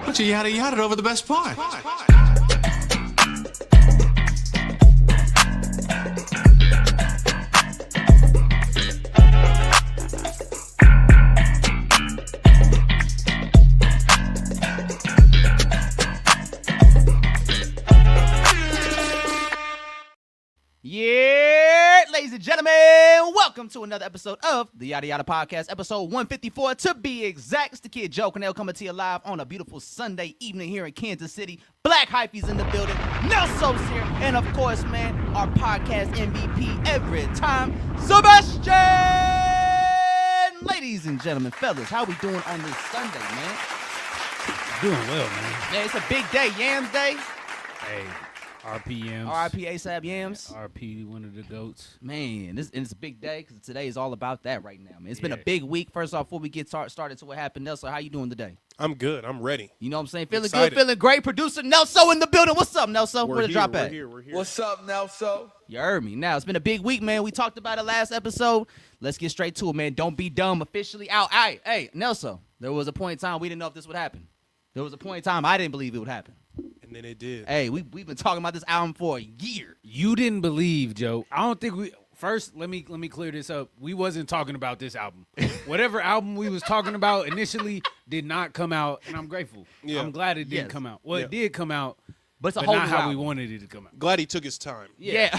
But you yada over the best part. Yeah, ladies and gentlemen, welcome to another episode of the Yada Yada Podcast, episode 154 to be exact. It's the kid Joe Cornell coming to you live on a beautiful Sunday evening here in Kansas City. Black Hyphy's in the building, Nelson's here, and of course, man, our podcast MVP every time, Sebastian! Ladies and gentlemen, fellas, how we doing on this Sunday, man? Doing well, man. Man, it's a big day, Yams Day. Hey, RPMs. RIP ASAP Yams. RP, one of the goats. Man, it's a big day because today is all about that right now, man. It's been a big week. First off, before we get started to what happened, Nelson, how you doing today? I'm good. I'm ready. You know what I'm saying? Feeling Excited. good, feeling great. Producer Nelson in the building. What's up, Nelson? Where the drop at? We're here. What's up, Nelson? You heard me. Now, it's been a big week, man. We talked about it last episode. Let's get straight to it, man. Don't be dumb. Officially out. Hey, Nelson, there was a point in time we didn't know if this would happen. There was a point in time I didn't believe it would happen. And then it did. Hey, we've been talking about this album for a year. You didn't believe, Joe. I don't think we. First, let me clear this up. We wasn't talking about this album. Whatever album we was talking about initially did not come out, and I'm grateful. Yeah. I'm glad it didn't Yes. come out. Well, Yeah. it did come out, But it's a but whole not new how album. we wanted it to come out. Glad he took his time. Yeah.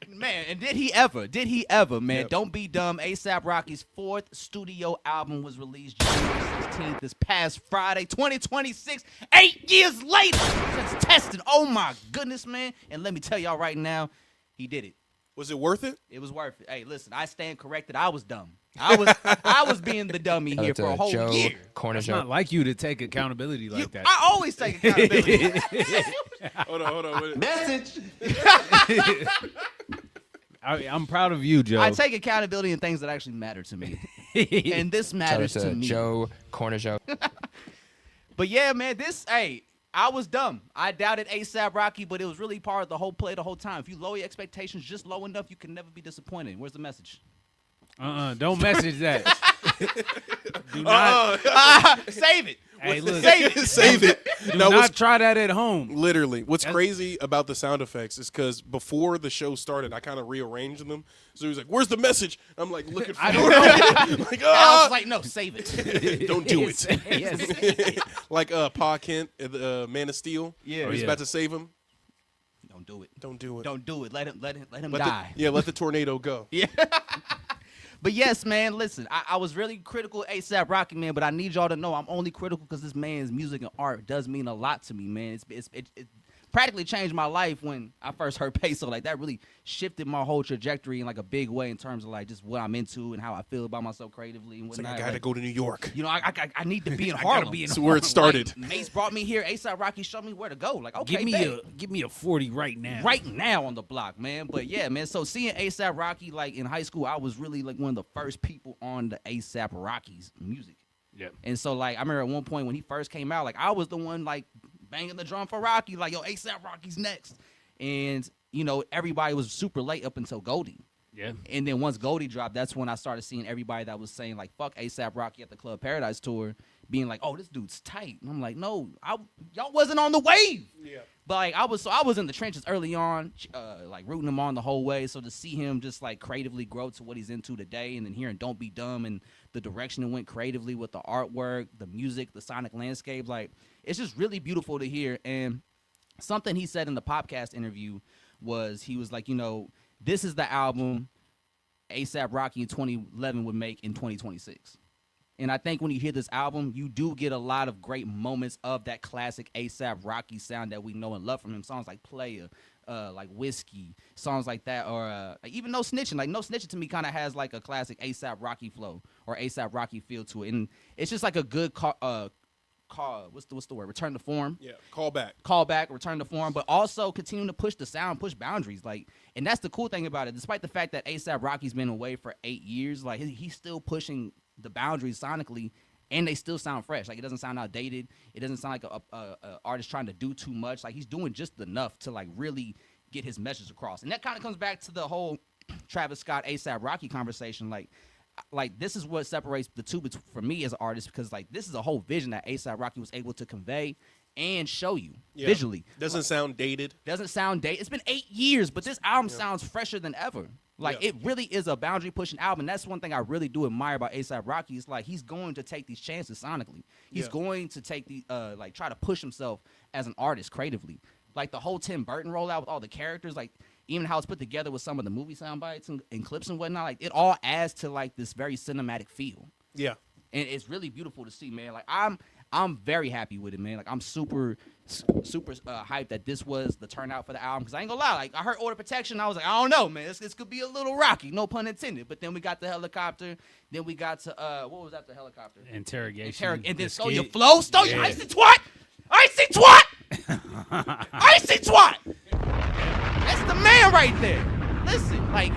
Man, and did he ever, man? Yep. Don't Be Dumb. A$AP Rocky's fourth studio album was released January 16th, this past Friday, 2026, 8 years later since testing. Oh, my goodness, man. And let me tell y'all right now, he did it. Was it worth it? It was worth it. Hey, listen, I stand corrected. I was dumb. I was being the dummy here for a whole year. It's not like you to take accountability like that. I always take accountability. Hold on. Wait. Message. I'm proud of you, Joe. I take accountability in things that actually matter to me. And this matters to me. Joe Corner Joe. But yeah, man, I was dumb. I doubted A$AP Rocky, but it was really part of the whole play the whole time. If you lower your expectations just low enough, you can never be disappointed. Where's the message? Don't message that. Do not. Save it. Hey, look, Save it. do No, not try that at home. literally. What's crazy about the sound effects is because before the show started, I kind of rearranged them. So he was like, "Where's the message?" I'm like, looking for I it. don't know. like, I was like, no, save it. don't do it. Yes. Like Pa Kent, Man of Steel. Yeah. He's yeah. about to save him. Don't do it. Don't do it. Don't do it. Let him Let die. let the tornado go. Yeah. But yes, man, listen, I was really critical of A$AP Rocky, man, but I need y'all to know I'm only critical because this man's music and art does mean a lot to me, man. It practically changed my life when I first heard Peso. Like, that really shifted my whole trajectory in, like, a big way in terms of, like, just what I'm into and how I feel about myself creatively and It's like, whatnot. I gotta like, go to New York. You know, I need to be in I Harlem. gotta be in That's where it started. Like, Mace brought me here. A$AP Rocky showed me where to go. Like, okay, Give me a 40 right now. right now on the block, man. But yeah, man. So seeing A$AP Rocky like in high school, I was really like one of the first people on the A$AP Rocky's music. Yep. And so like I remember at one point when he first came out, like I was the one like banging the drum for Rocky, like yo, A$AP Rocky's next. And you know everybody was super late up until Goldie. Yeah. And then once Goldie dropped, that's when I started seeing everybody that was saying like fuck A$AP Rocky at the Club Paradise tour, being like, oh, this dude's tight. And I'm like, no, y'all wasn't on the wave. Yeah. But like I was in the trenches early on, like rooting him on the whole way. So to see him just like creatively grow to what he's into today, and then hearing "Don't Be Dumb" and the direction it went creatively with the artwork, the music, the sonic landscape, like it's just really beautiful to hear. And something he said in the podcast interview was he was like, you know, this is the album A$AP Rocky in 2011 would make in 2026. And I think when you hear this album, you do get a lot of great moments of that classic A$AP Rocky sound that we know and love from him. Songs like Player, like Whiskey, songs like that, or even No Snitching. Like No Snitching to me kind of has like a classic A$AP Rocky flow or A$AP Rocky feel to it. And it's just like a good what's the word? Return to form. Yeah. Call back. Return to form, but also continuing to push the sound, push boundaries. Like, and that's the cool thing about it. Despite the fact that A$AP Rocky's been away for 8 years, like he's still pushing the boundaries sonically, and they still sound fresh. Like it doesn't sound outdated. It doesn't sound like a artist trying to do too much. Like he's doing just enough to like really get his message across. And that kind of comes back to the whole Travis Scott A$AP Rocky conversation. Like like this is what separates the two for me as an artist, because like this is a whole vision that A$AP Rocky was able to convey and show you visually. Doesn't sound dated. Doesn't sound dated. It's been 8 years, but this album sounds fresher than ever. Like it really is a boundary pushing album. That's one thing I really do admire about A$AP Rocky. Is like he's going to take these chances sonically. He's going to take the like try to push himself as an artist creatively. Like the whole Tim Burton rollout with all the characters, like even how it's put together with some of the movie sound bites and clips and whatnot. Like it all adds to like this very cinematic feel. Yeah. And it's really beautiful to see, man. Like I'm very happy with it, man. Like I'm super hyped that this was the turnout for the album. Because I ain't gonna lie, like I heard Order Protection, I was like, I don't know, man. This could be a little rocky, no pun intended. But then we got the Helicopter. Then we got to what was after Helicopter? Interrogation. And then Stole Your Flow. Stole Your Icy Twat. Icy Twat. Icy Twat. That's the man right there. Listen, like,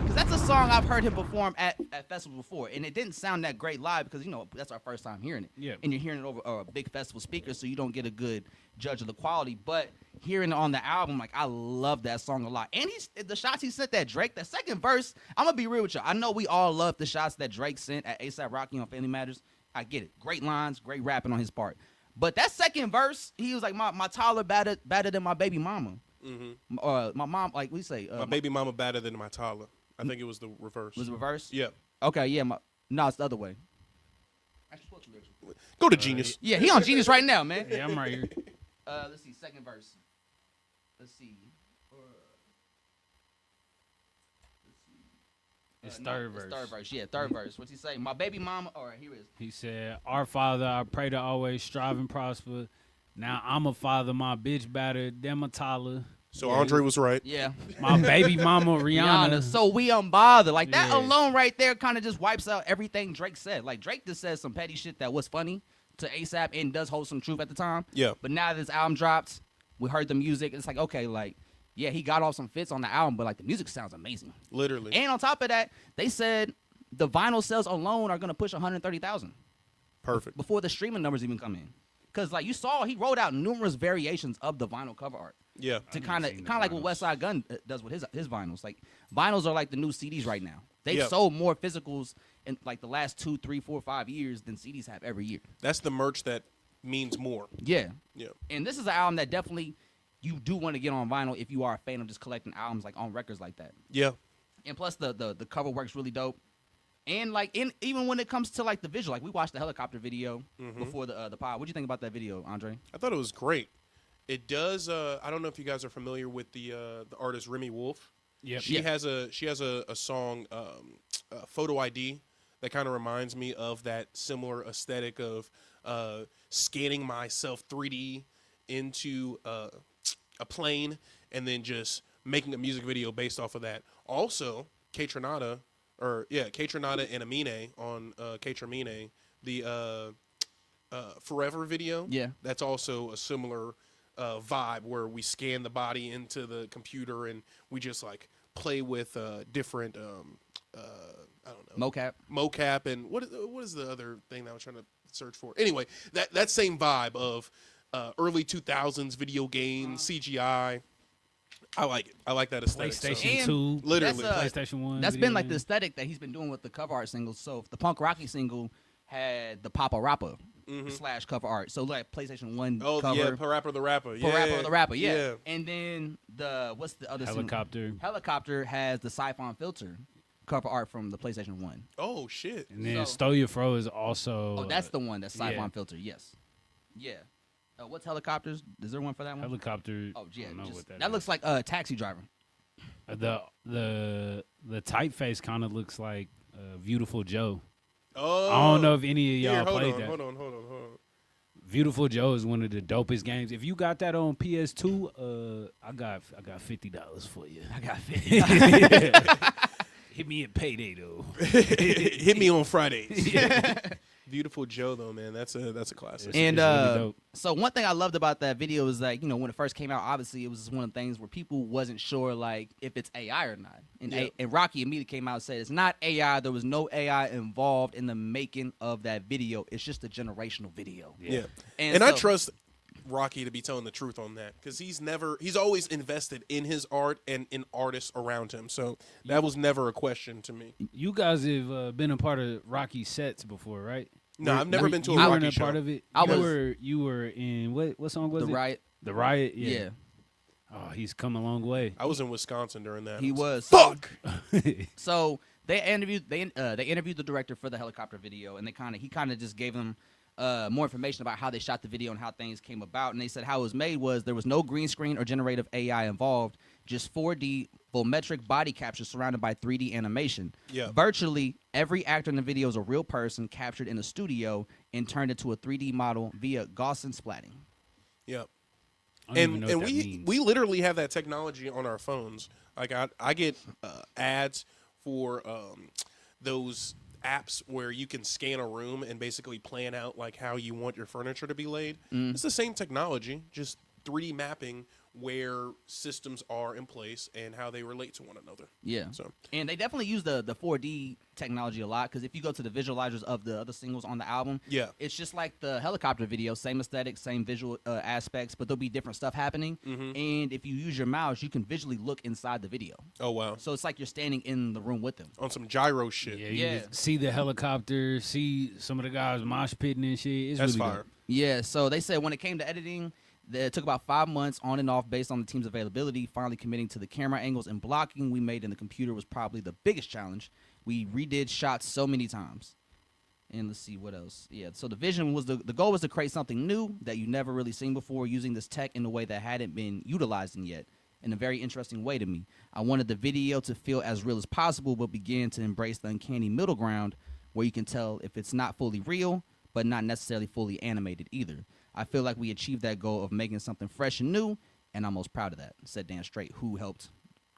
because that's a song I've heard him perform at festivals before, and it didn't sound that great live because, you know, that's our first time hearing it. Yeah. And you're hearing it over a big festival speaker, so you don't get a good judge of the quality. But hearing it on the album, like, I love that song a lot. And the shots he sent at Drake, that second verse, I'm going to be real with you. I know we all love the shots that Drake sent at A$AP Rocky on Family Matters. I get it. Great lines, great rapping on his part. But that second verse, he was like, my toddler better than my baby mama. Mm-hmm. My mom, like we say. My baby mama better than my toddler. I think it was the reverse. Was it reverse? Yeah. Okay, yeah. No, it's the other way. Go to Genius. Yeah, he on Genius right now, man. Yeah, I'm right here. Let's see, second verse. Let's see. It's third verse. It's third verse, yeah, third verse. What's he say? My baby mama. All right, here it is. He said, "Our Father, I pray to always strive and prosper. Now I'm a father, my bitch better than my toddler. So Andre was right. Yeah. My baby mama, Rihanna. So we unbothered. Like that Yeah. alone right there kind of just wipes out everything Drake said. Like Drake just said some petty shit that was funny to A$AP and does hold some truth at the time. Yeah. But now this album dropped, we heard the music. It's like, okay, like, yeah, he got off some fits on the album, but like the music sounds amazing. Literally. And on top of that, they said the vinyl sales alone are going to push 130,000 Perfect. before the streaming numbers even come in. Because like you saw, he rolled out numerous variations of the vinyl cover art. Yeah. To kind of like what West Side Gun does with his vinyls. Like vinyls are like the new CDs right now. They've sold more physicals in like the last 2, 3, 4, 5 years than CDs have every year. That's the merch that means more. Yeah. Yeah. And this is an album that definitely you do want to get on vinyl if you are a fan of just collecting albums like on records like that. Yeah. And plus the cover works really dope. And like even when it comes to like the visual, like we watched the Helicopter video before the pod. What do you think about that video, Andre? I thought it was great. It does. I don't know if you guys are familiar with the artist Remy Wolf. Yep. She has a song, Photo ID, that kind of reminds me of that similar aesthetic of scanning myself 3D into a plane and then just making a music video based off of that. Also, Tintoretta and Amine on K-Tramine, the Forever video. Yeah. That's also a similar vibe where we scan the body into the computer and we just like play with different I don't know, mocap and what is the other thing that I was trying to search for? Anyway, that same vibe of early 2000s video game CGI. I like it. I like that aesthetic. PlayStation So. 2, Literally. PlayStation 1. That's video been like game. the aesthetic that he's been doing with the cover art singles. So the Punk Rocky single had the Papa Rapper / cover art. So like PlayStation 1 cover. Yeah, Parappa the Rapper. Yeah. Parappa the Rapper, yeah. And then what's the other Helicopter. single? Helicopter has the Siphon Filter cover art from the PlayStation 1. Oh shit. And then So- Stole Your Fro is also. Oh, that's the one. That's Siphon yeah. Filter, yes. Yeah. What's Helicopters? Is there one for that one? Helicopter. Oh, yeah. I don't know just- what that is. looks like a Taxi Driver. The typeface kind of looks like Beautiful Joe. Oh. I don't know if any of Here, y'all hold played on, that. Hold on. Beautiful Joe is one of the dopest games. If you got that on PS2, I got $50 for you. I got 50. Hit me at payday though. Hit me on Fridays. Beautiful Joe though, man. That's a classic. And It's really dope. so one thing I loved about that video is like, you know, when it first came out, obviously it was just one of the things where people wasn't sure like if it's AI or not. And, and Rocky immediately came out and said it's not AI. There was no AI involved in the making of that video. It's just a generational video. Yeah. And And I so- trust Rocky to be telling the truth on that, because he's always invested in his art and in artists around him. So that was never a question to me. You guys have been a part of Rocky sets before, right? No, I've never been to a you Rocky weren't a show. part of it. You were in what song was The it? Riot. The Riot. Yeah. Yeah. Oh, he's come a long way. I was in Wisconsin during that. He was. Fuck. So they interviewed the director for the helicopter video, and he kind of just gave them more information about how they shot the video and how things came about. And they said how it was made was there was no green screen or generative AI involved, just 4D volumetric body capture surrounded by 3D animation. Yeah. Virtually every actor in the video is a real person captured in a studio and turned into a 3D model via Gaussian splatting. Yep. I don't even know And what that we means. literally have that technology on our phones. Like I get ads for those apps where you can scan a room and basically plan out like how you want your furniture to be laid. It's the same technology, just 3D mapping where systems are in place and how they relate to one another. Yeah. So And they definitely use the 4D technology a lot, because if you go to the visualizers of the other singles on the album, yeah, it's just like the helicopter video, same aesthetic, same visual aspects, but there'll be different stuff happening. And if you use your mouse, you can visually look inside the video. oh wow, So it's like you're standing in the room with them. on some gyro shit. Yeah, you Yeah. just see the helicopter, see some of the guys mosh pitting and shit. It's That's really fire. dope. Yeah, so they said when it came to editing, it took about 5 months on and off based on the team's availability. Finally committing to the camera angles and blocking we made in the computer was probably the biggest challenge. We redid shots so many times. And let's see what else. Yeah, so the vision was the goal was to create something new that you never really seen before, using this tech in a way that hadn't been utilized yet, in a very interesting way to me. I wanted the video to feel as real as possible, but began to embrace the uncanny middle ground where you can tell if it's not fully real, but not necessarily fully animated either. I feel like we achieved that goal of making something fresh and new, and I'm most proud of that, said Dan Straight, who helped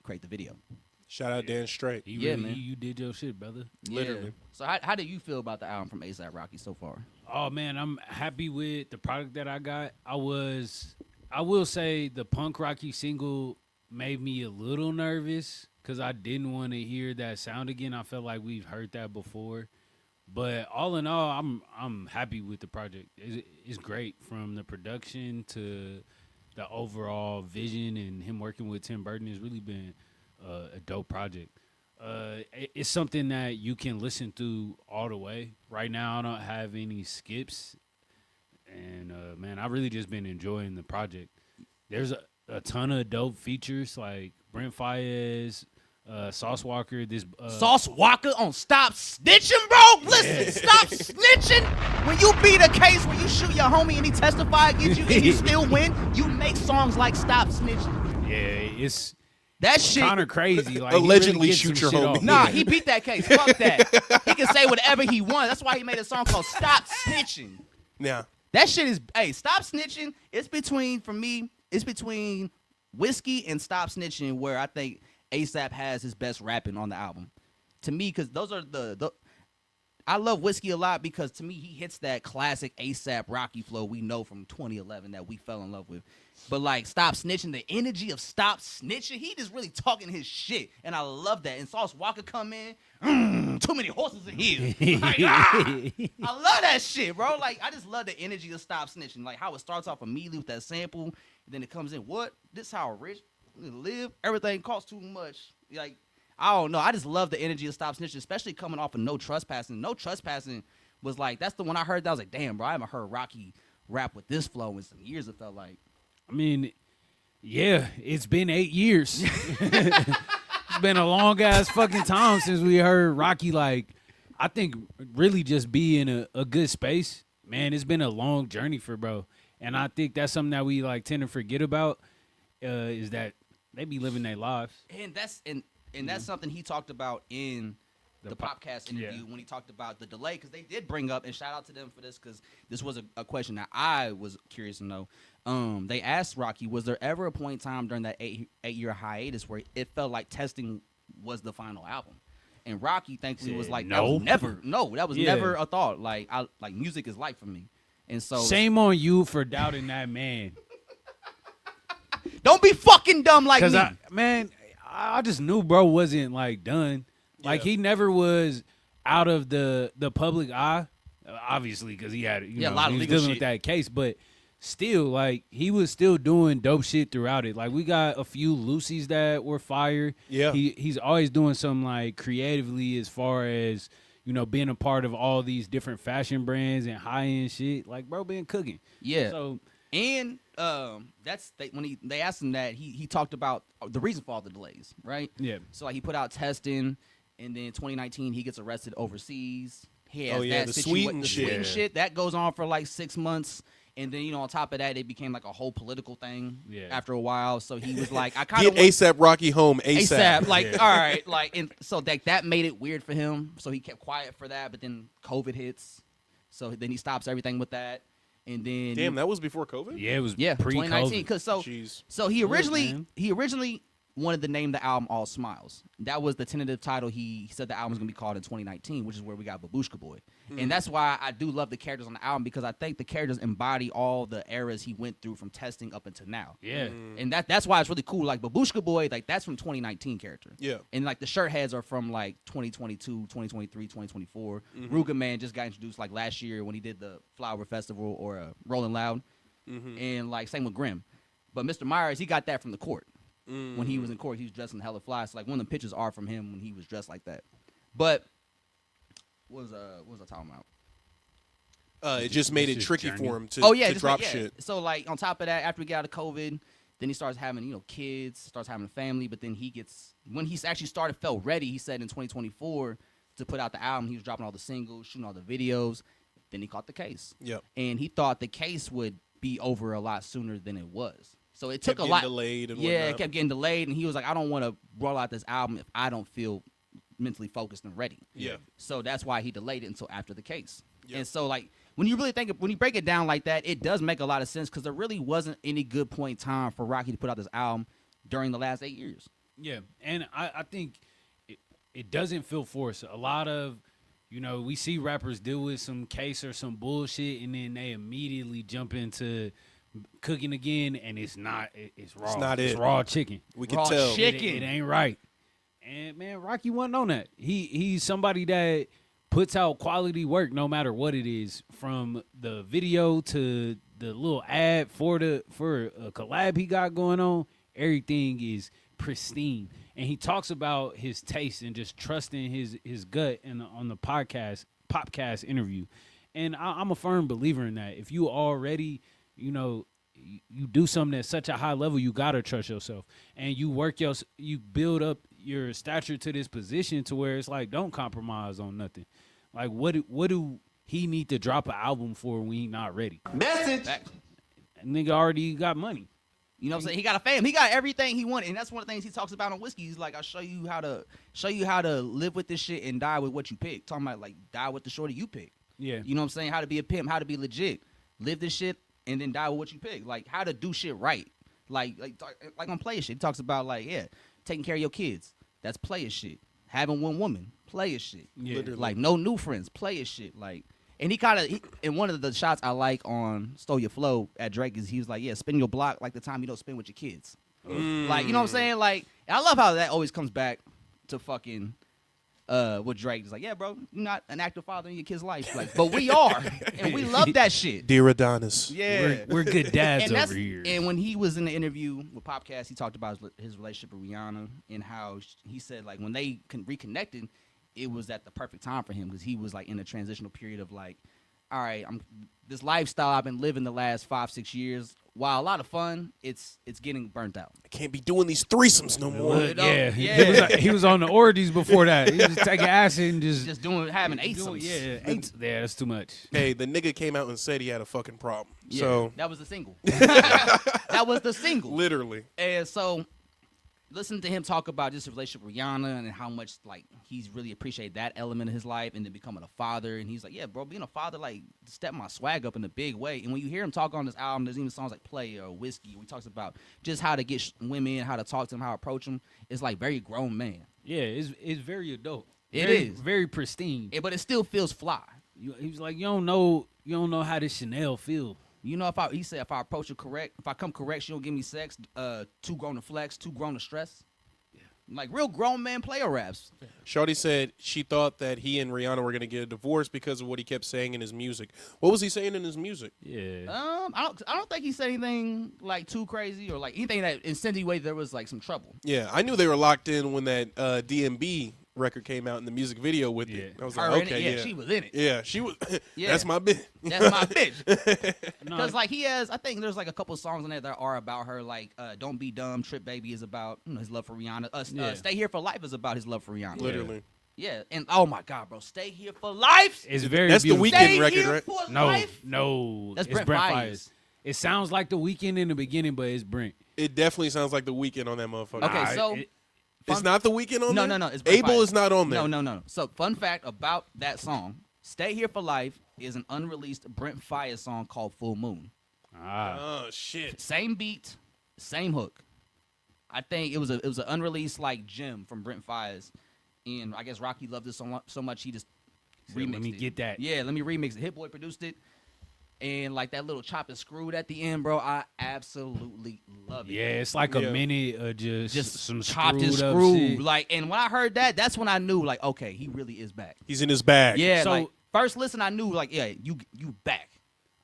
create the video. Shout out Dan Straight. Yeah, man. You did your shit, brother. Literally. Yeah. So how do you feel about the album from A$AP Rocky so far? Oh man, I'm happy with the product that I got. I will say the Punk Rocky single made me a little nervous because I didn't want to hear that sound again. I felt like we've heard that before. But all in all, I'm happy with the project. It's great, from the production to the overall vision, and him working with Tim Burton has really been a dope project. It's something that you can listen to all the way. Right now, I don't have any skips, and man, I've really just been enjoying the project. There's a ton of dope features like Brent Faiyaz, Sauce Walker. Sauce Walker on Stop Snitching, bro. Listen, Stop Snitching. When you beat a case where you shoot your homie and he testify against you and you still win, you make songs like Stop Snitching. Yeah, it's That shit. kind of crazy. Like, he Allegedly gets shoot some your shit homie. off. Nah, he beat that case. Fuck that. He can say whatever he wants. That's why he made a song called Stop Snitching. Yeah. That shit is, hey, Stop Snitching. It's between, for me, it's between Whiskey and Stop Snitching where I think A$AP has his best rapping on the album. To me, because those are the I love Whiskey a lot because to me he hits that classic A$AP Rocky flow we know from 2011 that we fell in love with. But like Stop Snitching, the energy of Stop Snitching, he just really talking his shit, and I love that. And Sauce Walker come in, too many horses in here. Like, I love that shit, bro. Like I just love the energy of Stop Snitching, like how it starts off immediately with that sample, and then it comes in. What? This how rich live? Everything costs too much. Like I don't know. I just love the energy of Stop Snitching, especially coming off of No Trespassing. No Trespassing was like, that's the one I heard that I was like, damn, bro, I haven't heard Rocky rap with this flow in some years, it felt like. I mean, yeah, it's been 8 years. It's been a long ass fucking time since we heard Rocky, like, I think really just be in a good space. Man, it's been a long journey for bro. And I think that's something that we like tend to forget about, is that they be living their lives. And that's something he talked about in the Popcast interview when he talked about the delay, because they did bring up, and shout out to them for this, because this was a question that I was curious to know. They asked Rocky, was there ever a point in time during that eight-year hiatus where it felt like Testing was the final album? And Rocky thankfully was like, no. that was never a thought. Like music is life for me. And so Shame on you for doubting that man. don't be fucking dumb like me. I just knew bro wasn't like done. Like he never was out of the public eye, obviously, because he had a lot of he was legal dealing shit. with that case. But still, like, he was still doing dope shit throughout it. Like, we got a few Lucy's that were fire. Yeah. He's always doing something, like, creatively as far as, you know, being a part of all these different fashion brands and high-end shit. Like, bro, been cooking. Yeah. So, And when they asked him that, he talked about the reason for all the delays, right? yeah. So like he put out testing, and then 2019 he gets arrested overseas. He has Oh, yeah, that the Sweden Sweden shit that goes on for like 6 months, and then on top of that it became like a whole political thing. Yeah. After a while, so he was like, I kind Get of ASAP Rocky home ASAP. ASAP, like all right, like and so that made it weird for him. So he kept quiet for that, but then COVID hits, so then he stops everything with that. And then Damn, that was before COVID? Yeah, it was pre-COVID. 2019. Because Jeez. so he originally man. wanted to name the album All Smiles. That was the tentative title. He said the album was gonna be called in 2019, which is where we got Babushka Boy. And that's why I do love the characters on the album, because I think the characters embody all the eras he went through from testing up until now. Yeah. And that's why it's really cool. Like Babushka Boy, like that's from 2019 character. Yeah. And like the shirt heads are from like 2022, 2023, 2024. Ruga Man just got introduced like last year when he did the Flower Festival or Rolling Loud. And like same with Grimm. But Mr. Myers, he got that from the court. When he was in court, he was dressed in hella fly. So like one of the pictures are from him when he was dressed like that. But what was I talking about? It just made it his tricky journey. for him to, Just drop like, shit. So like on top of that, after we got out of COVID, then he starts having kids, starts having a family. But then when he actually felt ready, he said in 2024 to put out the album, he was dropping all the singles, shooting all the videos. Then he caught the case. Yep. And he thought the case would be over a lot sooner than it was. So it took Kept a lot. getting delayed and yeah, it whatnot. kept getting delayed, and he was like, I don't want to roll out this album if I don't feel mentally focused and ready. Yeah. So that's why he delayed it until after the case. Yep. And so like when you break it down like that, it does make a lot of sense, because there really wasn't any good point in time for Rocky to put out this album during the last 8 years. Yeah, and I think it doesn't feel forced. A lot of, we see rappers deal with some case or some bullshit, and then they immediately jump into cooking again, and it's not. It's raw. It's not it. Raw chicken. We Raw can tell. shit. It ain't right. And man, Rocky wasn't on that. He's somebody that puts out quality work no matter what it is, from the video to the little ad for a collab he got going on. Everything is pristine, and he talks about his taste and just trusting his gut on the popcast interview. And I'm a firm believer in that. If you already, you do something at such a high level, you gotta trust yourself, and you build up your stature to this position to where it's like, don't compromise on nothing. Like, what do he need to drop an album for when he not ready? Message. Facts. Nigga already got money. You know what I'm saying? He got a fam. He got everything he wanted, and that's one of the things he talks about on Whiskey. He's like, I'll show you how to live with this shit and die with what you pick. Talking about like die with the shorty you pick. Yeah. You know what I'm saying? How to be a pimp, how to be legit, live this shit, and then die with what you pick. Like how to do shit right. Like on player shit. He talks about like taking care of your kids. That's player shit. Having one woman, player shit. Yeah. Literally. Like no new friends, player shit. Like. And he kind of, in one of the shots I like on Stole Your Flow at Drake, is he was like, spin your block like the time you don't spend with your kids. Like, you know what I'm saying? Like, and I love how that always comes back to fucking with Drake. It's like, yeah, bro, you're not an active father in your kid's life. Like, but we are. And we love that shit. Dear Adonis. Yeah. We're good dads And over here. And when he was in the interview with Popcast, he talked about his relationship with Rihanna and how he said, like, when they reconnected, it was at the perfect time for him, because he was like in a transitional period of like, all right, this lifestyle I've been living the last 5-6 years, while a lot of fun, it's getting burnt out. I can't be doing these threesomes no more. Look, yeah. Yeah. He was on the orgies before that. He was taking acid and just Having eights. Yeah, that's too much. Hey, the nigga came out and said he had a fucking problem. Yeah, So, that was the single. That was the single. literally. And so, listen to him talk about just his relationship with Rihanna and how much like he's really appreciated that element of his life, and then becoming a father. And he's like, yeah, bro, being a father like stepped my swag up in a big way. And when you hear him talk on this album, there's even songs like Play or Whiskey where he talks about just how to get women, how to talk to them, how to approach them. It's like very grown man. Yeah, it's very adult. It Very- is. very pristine. But it still feels fly. He was like, you don't know how this Chanel feel. You know, he said if I approach her correct, if I come correct, she don't give me sex. Too grown to flex, too grown to stress. like real grown man player raps. Shawty said she thought that he and Rihanna were going to get a divorce because of what he kept saying in his music. What was he saying in his music? Yeah. I don't think he said anything like too crazy or like anything that insinuated there was like some trouble. Yeah, I knew they were locked in when that DMB record came out in the music video with Yeah. it. I was Her like, in it, okay, yeah, she was in it. Yeah, she was. Yeah. That's my bitch. That's my bitch. No, Because like he has, I think there's like a couple songs in there that are about her. Like "Don't Be Dumb," "Trip Baby" is about his love for Rihanna. Yeah. "Stay Here for Life" is about his love for Rihanna. Literally. Yeah, and oh my God, bro, "Stay Here for Life." it's very That's the beautiful. Weeknd Stay record, Here right? for No, Life. no. That's it's Brent Faiyaz. It sounds like the Weeknd in the beginning, but it's Brent. It definitely sounds like the Weeknd on that motherfucker. Okay, Nah, so It's not the Weeknd on no, there? no, no, it's Brent Abel Faiyaz. is not on there. No. So, fun fact about that song: "Stay Here for Life" is an unreleased Brent Faiyaz song called "Full Moon." Oh, shit. Same beat, same hook. I think it was an unreleased like gem from Brent Faiyaz, and I guess Rocky loved it so much he just remixed let me it. get that. Yeah, let me remix it. Hit Boy produced it, and like that little chop and screwed at the end, bro. I absolutely love it. Yeah, it's like Yeah. a minute of just some chopped and screwed up screwed. shit. Like, and when I heard that, that's when I knew like, okay, he really is back. He's in his bag. Yeah, So- like first listen, I knew like, yeah, you back.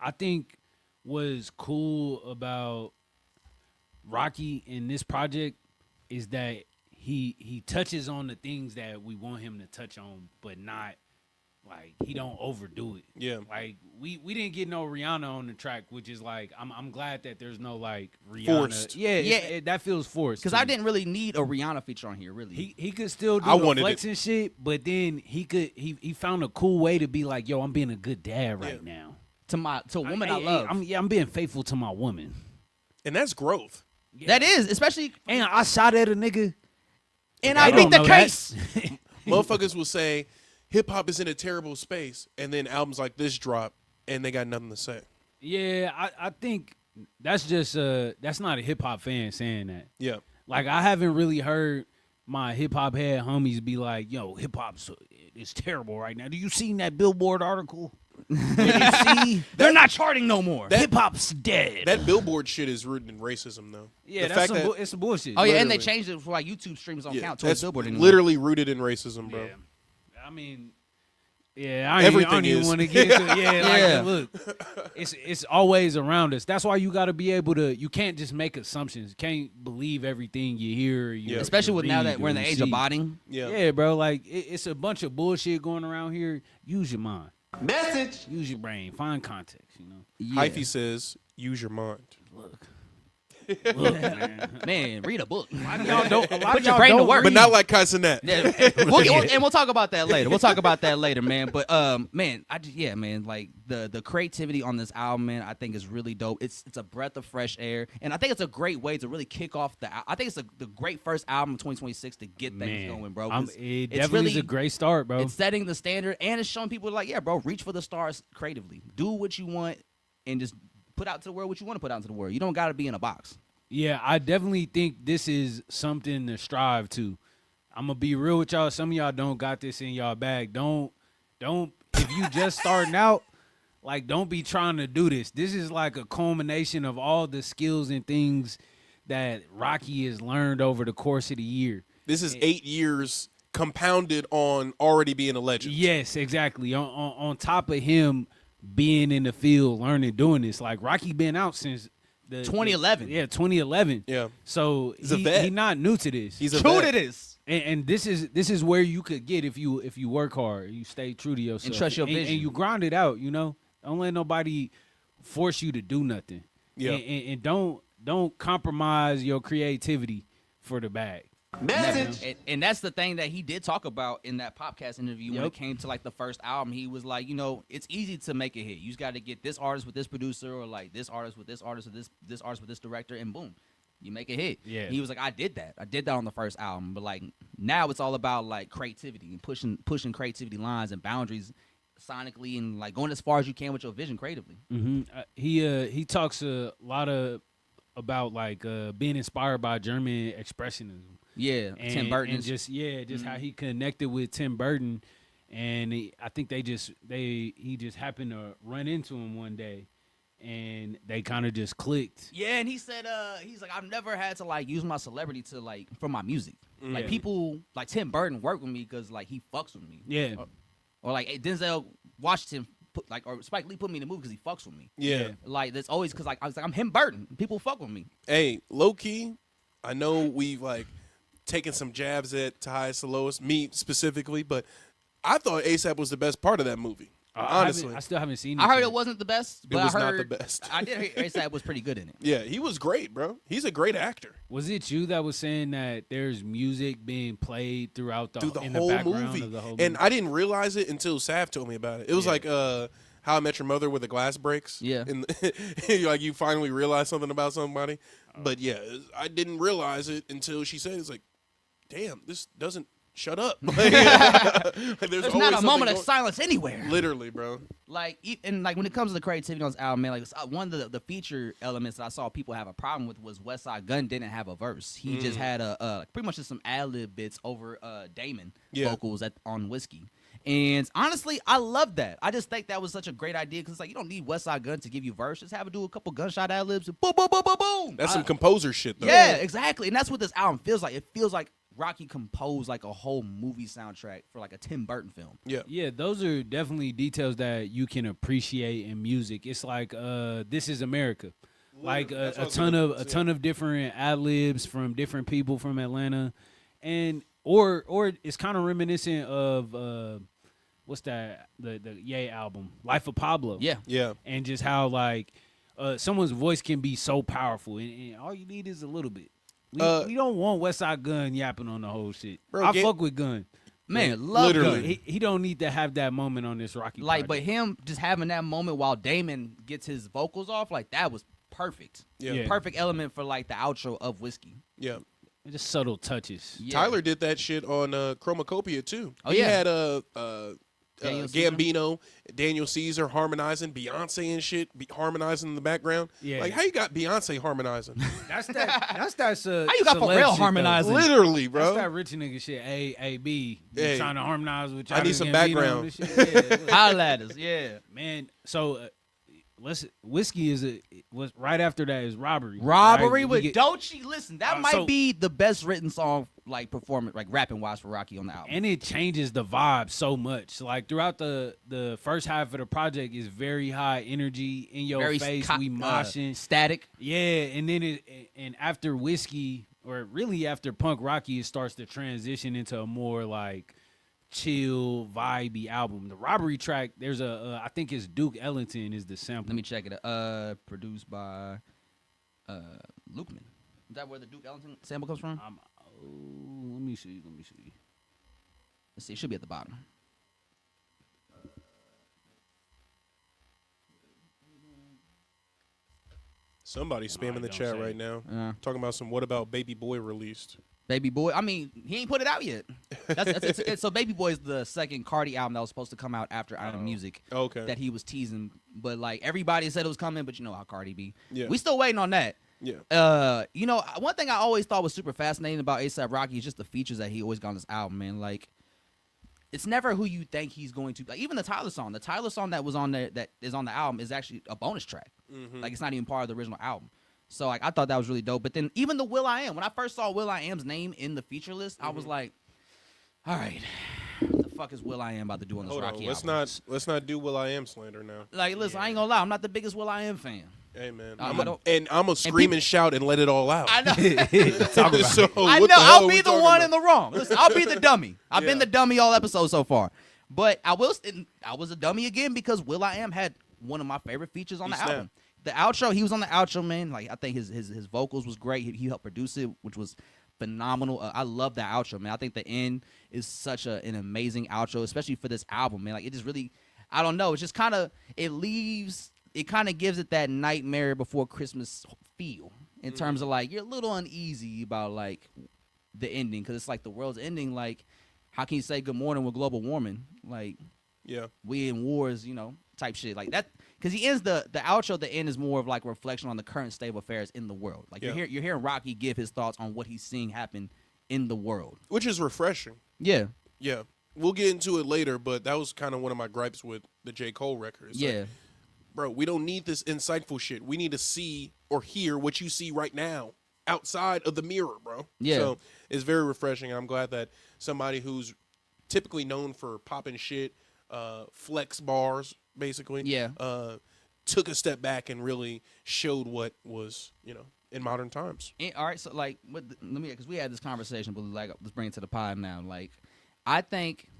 I think what's cool about Rocky in this project is that he touches on the things that we want him to touch on, but not like he don't overdo it. Yeah. Like we didn't get no Rihanna on the track, which is like I'm glad that there's no like Rihanna. Forced. Yeah, Yeah. that feels forced. Because to I me. didn't really need a Rihanna feature on here, really. He could still do I the wanted it. flexing shit, but then he found a cool way to be like, yo, I'm being a good dad right now. to a woman I love. I'm being faithful to my woman. And that's growth. That is, especially, And I shot at a nigga. and I I don't beat the know that. case. Motherfuckers will say hip hop is in a terrible space, and then albums like this drop, and they got nothing to say. Yeah, I think that's just that's not a hip hop fan saying that. Yeah. Like I haven't really heard my hip hop head homies be like, "Yo, hip hop's is terrible right now." Do you seen that Billboard article? Did you see? They're not charting no more. Hip hop's dead. That Billboard shit is rooted in racism, though. yeah, The that's fact that it's some bullshit. Oh yeah, and they literally. changed it for like YouTube streams don't yeah, count towards that's Billboard anymore. literally rooted in racism, bro. Yeah. I mean, yeah, I Everything don't even is. want to get into yeah, Yeah. like look, it's always around us. That's why you got to be able to. You can't just make assumptions. You can't believe everything you hear. Or you Yeah. Especially with now read that we're in or the age see. of botting. Yeah. Yeah, bro. Like it's a bunch of bullshit going around here. Use your mind. Message. Use your brain. Find context. You know. Yeah. Hyphy says, use your mind. Look, man. Man, read a book. Y'all don't. A lot Put of your y'all brain to don't work. But not like Casanet. Yeah, we'll talk about that later. We'll talk about that later, man. But man, man, like the creativity on this album, man, I think is really dope. It's a breath of fresh air, and I think it's a great way to really kick off I think it's the great first album of 2026 to get things Man, going, bro. it It's definitely is really- a great start, bro. It's setting the standard, and it's showing people like, yeah, bro, reach for the stars creatively. Do what you want, and just put out to the world what you want to put out to the world. You don't got to be in a box. Yeah, I definitely think this is something to strive to. I'm gonna be real with y'all. Some of y'all don't got this in y'all bag. Don't. If you just starting out, like, don't be trying to do this. This is like a culmination of all the skills and things that Rocky has learned over the course of the year. This is 8 years compounded on already being a legend. Yes, exactly. On top of him being in the field, learning, doing this, like Rocky been out since 2011. Yeah, 2011. Yeah. So He's a vet. he not new to this. He's a True vet. it is. And this is where you could get if you work hard, you stay true to yourself, And trust your vision. and you grind it out. You know, don't let nobody force you to do nothing. Yeah. And don't compromise your creativity for the bag. Message. And that's the thing that he did talk about in that podcast interview when Yep. it came to like the first album. He was like, it's easy to make a hit. You just got to get this artist with this producer, or like this artist with this artist, or this artist with this director, and boom, you make a hit. Yeah. He was like, I did that on the first album, but like now it's all about like creativity and pushing creativity lines and boundaries sonically, and like going as far as you can with your vision creatively. He talks a lot about like being inspired by German expressionism. Yeah, Tim Burton. and just how he connected with Tim Burton, and I think he just happened to run into him one day, and they kind of just clicked. Yeah, and he said, he's like, I've never had to like use my celebrity to like for my music. Like Yeah. people like Tim Burton work with me because like he fucks with me. Yeah. Or like Denzel Washington put like or Spike Lee put me in the movie because he fucks with me. Yeah. Like that's always because like I was like I'm him Burton. People fuck with me. Hey, low key, I know we've like taken some jabs at to highest to lowest, me specifically, but I thought ASAP was the best part of that movie. Honestly, I still haven't seen it. I heard yet. it wasn't the best, but was I not heard the best. I did hear ASAP was pretty good in it. yeah, he was great, bro. He's a great actor. Was it you that was saying that there's music being played throughout Through the in whole the background movie. of the whole And movie? I didn't realize it until Sav told me about it. It was like How I Met Your Mother where the glass breaks. Yeah. And like you finally realize something about somebody. But yeah, I didn't realize it until she said it's like, damn, this doesn't shut up. Like, There's always not a something moment of going- silence anywhere. Literally, bro. Like and like when it comes to the creativity on this album, man, like one of the feature elements that I saw people have a problem with was West Side Gun didn't have a verse. He just had a pretty much just some ad-lib bits over Damon vocals on Whiskey. And honestly, I love that. I just think that was such a great idea because like you don't need West Side Gun to give you verse. Just have it do a couple gunshot ad-libs and boom, boom, boom, boom, boom. That's some composer shit, though. Yeah, exactly. And that's what this album feels like. It feels like Rocky composed like a whole movie soundtrack for like a Tim Burton film. Yeah. Yeah, those are definitely details that you can appreciate in music. It's like This Is America. Like That's what I a was ton gonna of say. a ton of different ad libs from different people from Atlanta, and or it's kind of reminiscent of what's that the Ye album Life of Pablo. Yeah. Yeah. And just how like someone's voice can be so powerful, and all you need is a little bit. We don't want West Side Gun yapping on the whole shit. Bro, I fuck with Gun. Man, love literally. Gun. He don't need to have that moment on this Rocky. Like, but project. him just having that moment while Damon gets his vocals off, like that was perfect. Yeah. Perfect element for like the outro of Whiskey. Yeah. just subtle touches. Yeah. Tyler did that shit on Chromacopia too. Oh, he yeah. had Daniel Caesar. Gambino, Daniel Caesar harmonizing, Beyonce and shit harmonizing in the background. Yeah. Like how you got Beyonce harmonizing? That's that. That's that. How you got Pharrell harmonizing? Literally, That's bro. that rich nigga shit. A B. You Hey, trying to harmonize with? I need Childish some Gambino background. and shit? Yeah, look. Holla at us, yeah. Man, so Whiskey was right after that is Robbery. Robbery right? with We get- Doechii. Listen, that might so- be the best written song, like performance, like rapping wise for Rocky on the album. and it changes the vibe so much. Like throughout the first half of the project is very high energy in your Very face. co- We moshing. static. Yeah, and then and after Whiskey, or really after Punk Rocky, it starts to transition into a more like chill, vibey album. The Robbery track, there's I think it's Duke Ellington is the sample. Let me check it. Produced by Lukeman. Is that where the Duke Ellington sample comes from? Let me see. Let's see. It should be at the bottom. Somebody's No, spamming the don't chat say right it. now. Talking about some What About Baby Boy released. Baby Boy. I mean, he ain't put it out yet. So Baby Boy is the second Cardi album that was supposed to come out after Iron Music. Okay. That he was teasing, but like everybody said it was coming, but you know how Cardi be. Yeah. We still waiting on that. Yeah. You know, one thing I always thought was super fascinating about A$AP Rocky is just the features that he always got on this album, man. Like, it's never who you think he's going to. Like, even the Tyler song that was on there, that is on the album, is actually a bonus track. Like, it's not even part of the original album. So, like, I thought that was really dope. But then even the Will.i.am, when I first saw Will.i.am's name in the feature list, I was like, all right, what the fuck is Will.i.am about to do on this Hold Rocky on. album? Let's not do Will.i.am slander now. Like, listen, I ain't gonna lie, I'm not the biggest Will.i.am fan. Hey man, I I'm don't- gonna scream and shout and let it all out. I know. Talk about So, I what know. the hell I'll are be we the talking one about? in the wrong. Listen, I'll be the dummy. I've been Yeah. the dummy all episode so far. But I was a dummy again because Will.i.am had one of my favorite features on He the album. The outro, he was on the outro, man. Like, I think his vocals was great. He helped produce it, which was phenomenal. I love that outro, man. I think the end is such an amazing outro, especially for this album, man. Like, it just really, I don't know. It's just kind of, it kind of gives it that Nightmare Before Christmas feel in terms of, like, you're a little uneasy about, like, the ending because it's like the world's ending. Like, how can you say good morning with global warming? Like, Yeah. we in wars, you know, type shit like that. Because he ends the outro at the end is more of like a reflection on the current state of affairs in the world. Like Yeah. you're hearing Rocky give his thoughts on what he's seeing happen in the world. Which is refreshing. Yeah, Yeah. We'll get into it later, but that was kind of one of my gripes with the J. Cole record. It's like, yeah, bro, we don't need this insightful shit. We need to see or hear what you see right now outside of the mirror, bro. Yeah. So it's very refreshing. And I'm glad that somebody who's typically known for popping shit, flex bars, basically, took a step back and really showed what was, in modern times. And, all right, so like, because we had this conversation, but like, let's bring it to the pod now. Like, I think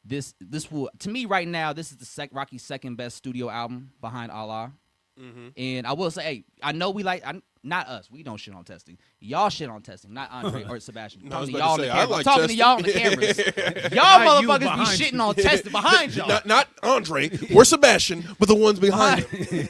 this will, to me right now, this is the Rocky's second best studio album behind Allah. Mm-hmm. And I will say, hey, I know not us. We don't shit on testing. Y'all shit on testing, not Andre or Sebastian. I'm talking to y'all on the cameras. I'm talking to y'all on the cameras. Y'all motherfuckers be shitting on testing behind y'all. Not Andre or Sebastian, but the ones behind him.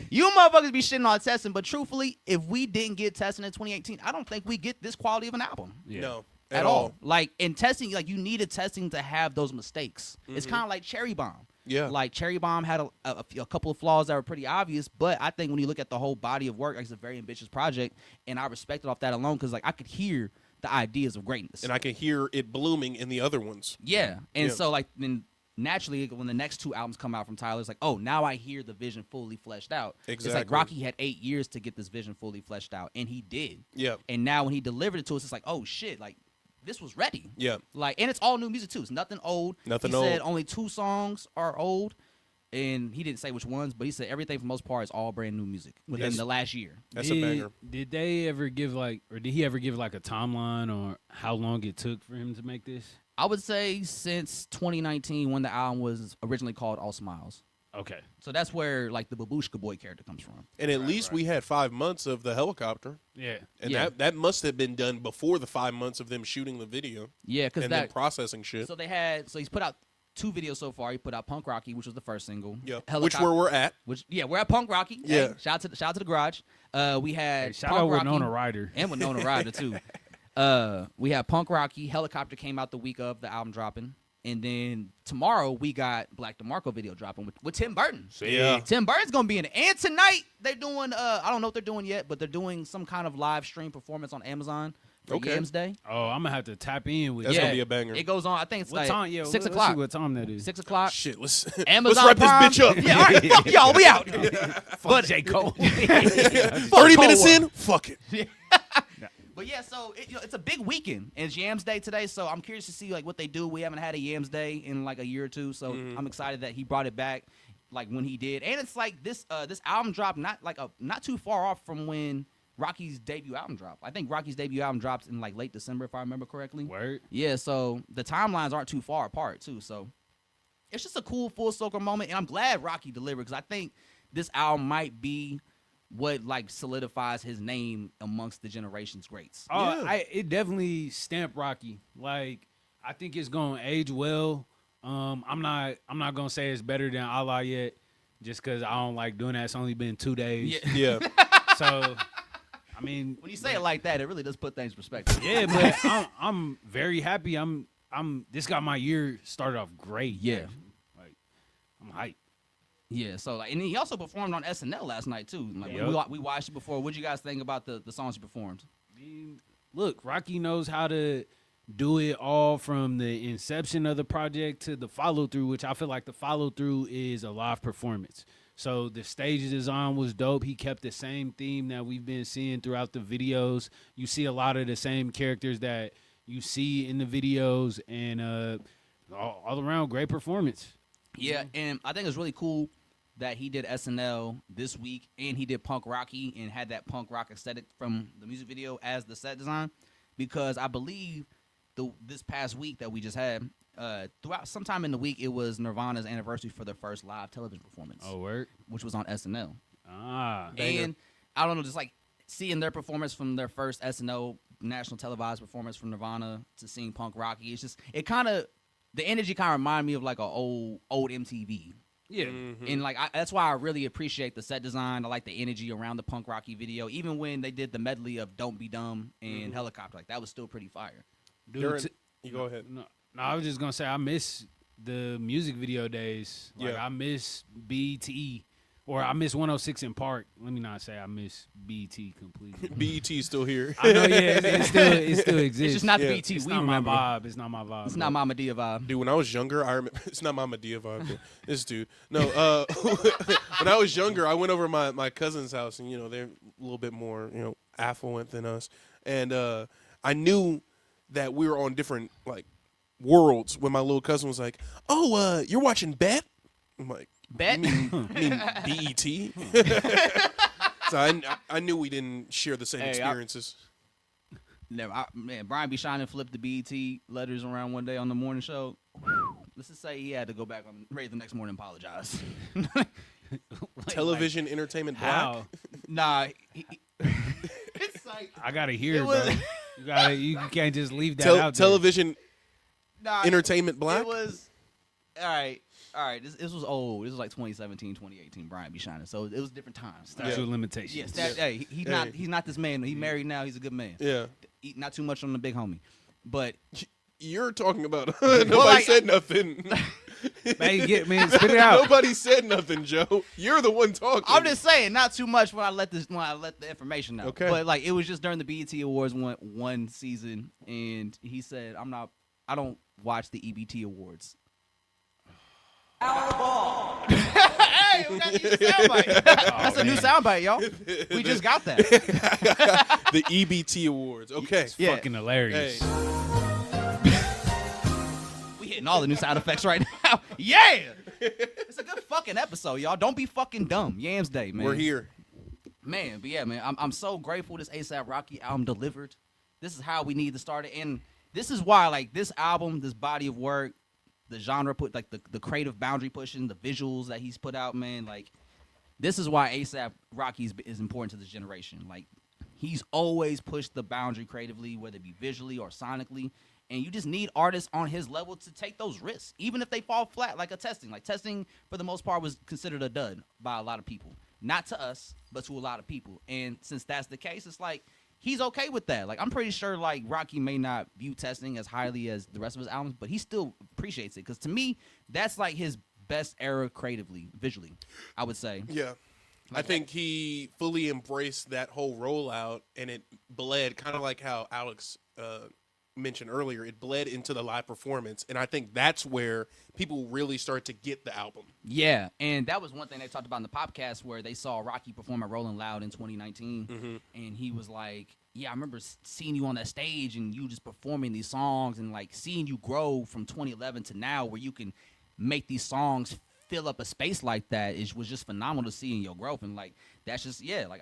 You motherfuckers be shitting on testing, but truthfully, if we didn't get testing in 2018, I don't think we get this quality of an album. Yeah. No. At all. Like, in testing, like, you needed testing to have those mistakes. Mm-hmm. It's kind of like Cherry Bomb. Yeah. Like, Cherry Bomb had a couple of flaws that were pretty obvious, but I think when you look at the whole body of work, like, it's a very ambitious project, and I respect it off that alone because, like, I could hear the ideas of greatness. And I can hear it blooming in the other ones. Yeah. And so, like, then naturally, when the next two albums come out from Tyler, it's like, oh, now I hear the vision fully fleshed out. Exactly. It's like Rocky had 8 years to get this vision fully fleshed out, and he did. Yeah. And now when he delivered it to us, it's like, oh, shit, like, this was ready. Yeah. Like, and it's all new music, too. It's nothing old. He said only 2 songs are old, and he didn't say which ones, but he said everything for the most part is all brand new music within the last year. That's a banger. Did they ever give, like, or did he ever give, like, a timeline or how long it took for him to make this? I would say since 2019 when the album was originally called All Smiles. Okay. So that's where, like, the Babushka Boy character comes from. And at least we had 5 months of the helicopter. Yeah. And that must have been done before the 5 months of them shooting the video. Yeah, because then processing shit. So he's put out 2 videos so far. He put out Punk Rocky, which was the first single. Yeah. Which where we're at. We're at Punk Rocky. Yeah. Hey, shout out to the garage. We had shout Punk out Rocky Winona Ryder. and Winona Ryder too. We had Punk Rocky. Helicopter came out the week of the album dropping. And then tomorrow we got Black DeMarco video dropping with Tim Burton. Yeah. Tim Burton's gonna be in it. And tonight they're doing I don't know what they're doing yet, but they're doing some kind of live stream performance on Amazon for Yams Day. Oh, I'm gonna have to tap in with That's that. gonna be a banger. It goes on. I think it's What like time? Yeah, 6 let's o'clock. see what time that is. 6 o'clock. Shit, let's Amazon wrap Prime. this bitch up. Yeah, all right, fuck y'all. We out. But J. Cole. 30 minutes in, fuck it. But yeah, so it's a big weekend. And it's Yams Day today, so I'm curious to see like what they do. We haven't had a Yams Day in like a year or two, so I'm excited that he brought it back, like when he did. And it's like this album dropped not too far off from when Rocky's debut album dropped. I think Rocky's debut album dropped in like late December, if I remember correctly. Word. Yeah, so the timelines aren't too far apart too. So it's just a cool full circle moment, and I'm glad Rocky delivered because I think this album might be what like solidifies his name amongst the generation's greats. Oh, yeah. It definitely stamped Rocky. Like, I think it's gonna age well. I'm not gonna say it's better than Allah yet, just because I don't like doing that. It's only been 2 days. Yeah. So, I mean, when you say it like that, it really does put things in perspective. Yeah, but I'm very happy. This got my year started off great. Yeah. Like, I'm hyped. Yeah, so like, and he also performed on SNL last night too. Like we watched it before. What did you guys think about the songs he performed? Look, Rocky knows how to do it all from the inception of the project to the follow through, which I feel like the follow through is a live performance. So the stage design was dope. He kept the same theme that we've been seeing throughout the videos. You see a lot of the same characters that you see in the videos, and all around great performance. Yeah, and I think it's really cool that he did SNL this week and he did Punk Rocky and had that punk rock aesthetic from the music video as the set design, because I believe this past week that we just had, throughout sometime in the week, it was Nirvana's anniversary for their first live television performance. Oh, word. Which was on SNL. Banger. And I don't know, just like seeing their performance from their first SNL national televised performance from Nirvana to seeing Punk Rocky, it's just, the energy kind of reminded me of like an old MTV. Yeah. Mm-hmm. And like that's why I really appreciate the set design. I like the energy around the Punk Rocky video. Even when they did the medley of Don't Be Dumb and Helicopter, like that was still pretty fire. Dude, you go ahead. No, I was just gonna say I miss the music video days. Like I miss BT Or I miss 106 in Park. Let me not say I miss BET completely. BET is still here. I know, yeah, it still exists. It's just not the Yeah. BT It's we not remember. my vibe. It's not my vibe. It's bro. not Mama Dia vibe. Dude, when I was younger, I remember it's not Mama Dia vibe. This dude. No, when I was younger, I went over to my cousin's house, and they're a little bit more affluent than us, and I knew that we were on different like worlds when my little cousin was like, "Oh, you're watching Bet?" I'm like, Bet? You mean BET? So I knew we didn't share the same Hey, experiences. Never. Man, Brian B. Shining flipped the BET letters around one day on the morning show. Let's just say he had to go back on radio the next morning and apologize. Television Entertainment Black. How? Nah. It's like, I gotta hear, It was- bro. You can't just leave that out there. Television nah, Entertainment Black. It was, all right. This was old. This was like 2017, 2018. Brian B. Shining. So it was different times. Statute of limitations. Yes. Hey, he's not this man. He married now. He's a good man. Yeah. Eat not too much on the big homie. But You're talking about nobody like- said nothing. Man, spit it out. Nobody said nothing, Joe. You're the one talking. I'm just saying, not too much when I let the information out. Okay. But like it was just during the BET Awards one season, and he said, I don't watch the EBT Awards. Hey, we got a new soundbite. That's a new soundbite, y'all. We just got that. the EBT Awards. Okay. It's fucking hilarious. Hey. We hitting all the new sound effects right now. Yeah. It's a good fucking episode, y'all. Don't be fucking dumb. Yams Day, man. We're here. Man, but yeah, man, I'm so grateful this A$AP Rocky album delivered. This is how we need to start it, and this is why, like, this album, this body of work, the genre put, like, the creative boundary pushing, the visuals that he's put out, man, like, this is why A$AP Rocky is important to this generation. Like, he's always pushed the boundary creatively, whether it be visually or sonically, and you just need artists on his level to take those risks, even if they fall flat, like a Testing. Like, Testing, for the most part, was considered a dud by a lot of people. Not to us, but to a lot of people. And since that's the case, it's like, he's okay with that. Like, I'm pretty sure, like, Rocky may not view Testing as highly as the rest of his albums, but he still appreciates it. Because to me, that's, like, his best era creatively, visually, I would say. Yeah. I think he fully embraced that whole rollout, and it bled, kind of like how Alex mentioned earlier, it bled into the live performance. And I think that's where people really start to get the album. Yeah, and that was one thing they talked about in the podcast where they saw Rocky perform at Rolling Loud in 2019, and he was like, yeah, I remember seeing you on that stage and you just performing these songs and, like, seeing you grow from 2011 to now where you can make these songs fill up a space like that. It was just phenomenal to see in your growth. And, like, that's just, yeah, like,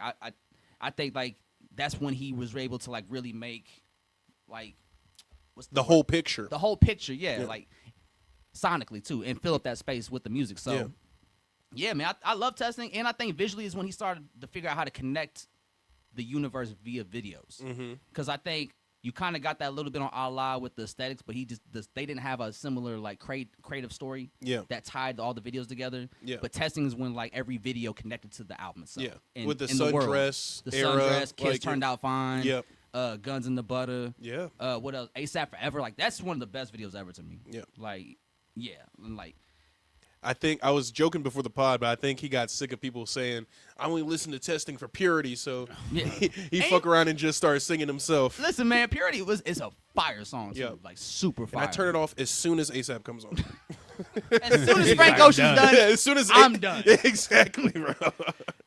I think, like, that's when he was able to, like, really make, like, what's The whole picture. the whole picture, yeah, like, sonically, too, and fill up that space with the music. So, yeah, man, I love Testing, and I think visually is when he started to figure out how to connect the universe via videos. Because I think you kind of got that a little bit on Allah with the aesthetics, but they didn't have a similar, like, creative story that tied all the videos together. Yeah. But Testing is when, like, every video connected to the album itself. Yeah. With the in world. sundress The era, sundress, Kiss like, Turned Out Fine. Yep. Guns in the Butter. Yeah. What else? A$AP Forever. Like, that's one of the best videos ever to me. Yeah. Like, yeah. And, like, I think I was joking before the pod, but I think he got sick of people saying, I only listen to Testing for purity, so yeah. he fuck around and just started singing himself. Listen, man, Purity is a fire song, too. Yeah. Like, super And fire. I turn it off as soon as A$AP comes on. As soon as He's Frank like, Ocean's done. done, As soon as I'm done. Exactly, bro.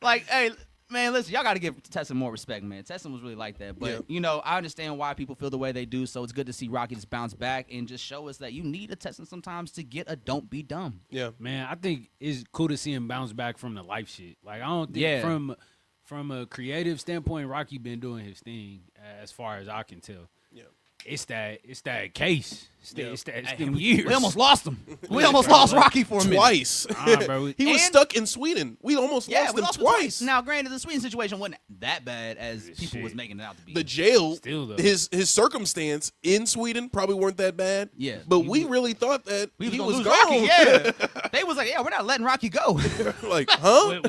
Like, hey, man, listen, y'all got to give Testing more respect, man. Testing was really like that. But, Yeah. you know, I understand why people feel the way they do, so it's good to see Rocky just bounce back and just show us that you need a Testing sometimes to get a don't be dumb. Yeah. Man, I think it's cool to see him bounce back from the life shit. Like, I don't think from a creative standpoint, Rocky been doing his thing as far as I can tell. Yeah. It's that case. It's Hey, them years. We almost lost him. We almost lost Rocky for a minute. Twice. Bro. He was And- stuck in Sweden. We almost Yeah, lost we him lost him twice. Now, granted, the Sweden situation wasn't that bad as people Shit. was making it out to be. The jail, Still, though. his circumstance in Sweden probably weren't that bad. Yeah. But we really thought that we he gonna was lose gone. Rocky, yeah. They was like, yeah, we're not letting Rocky go. Like, huh?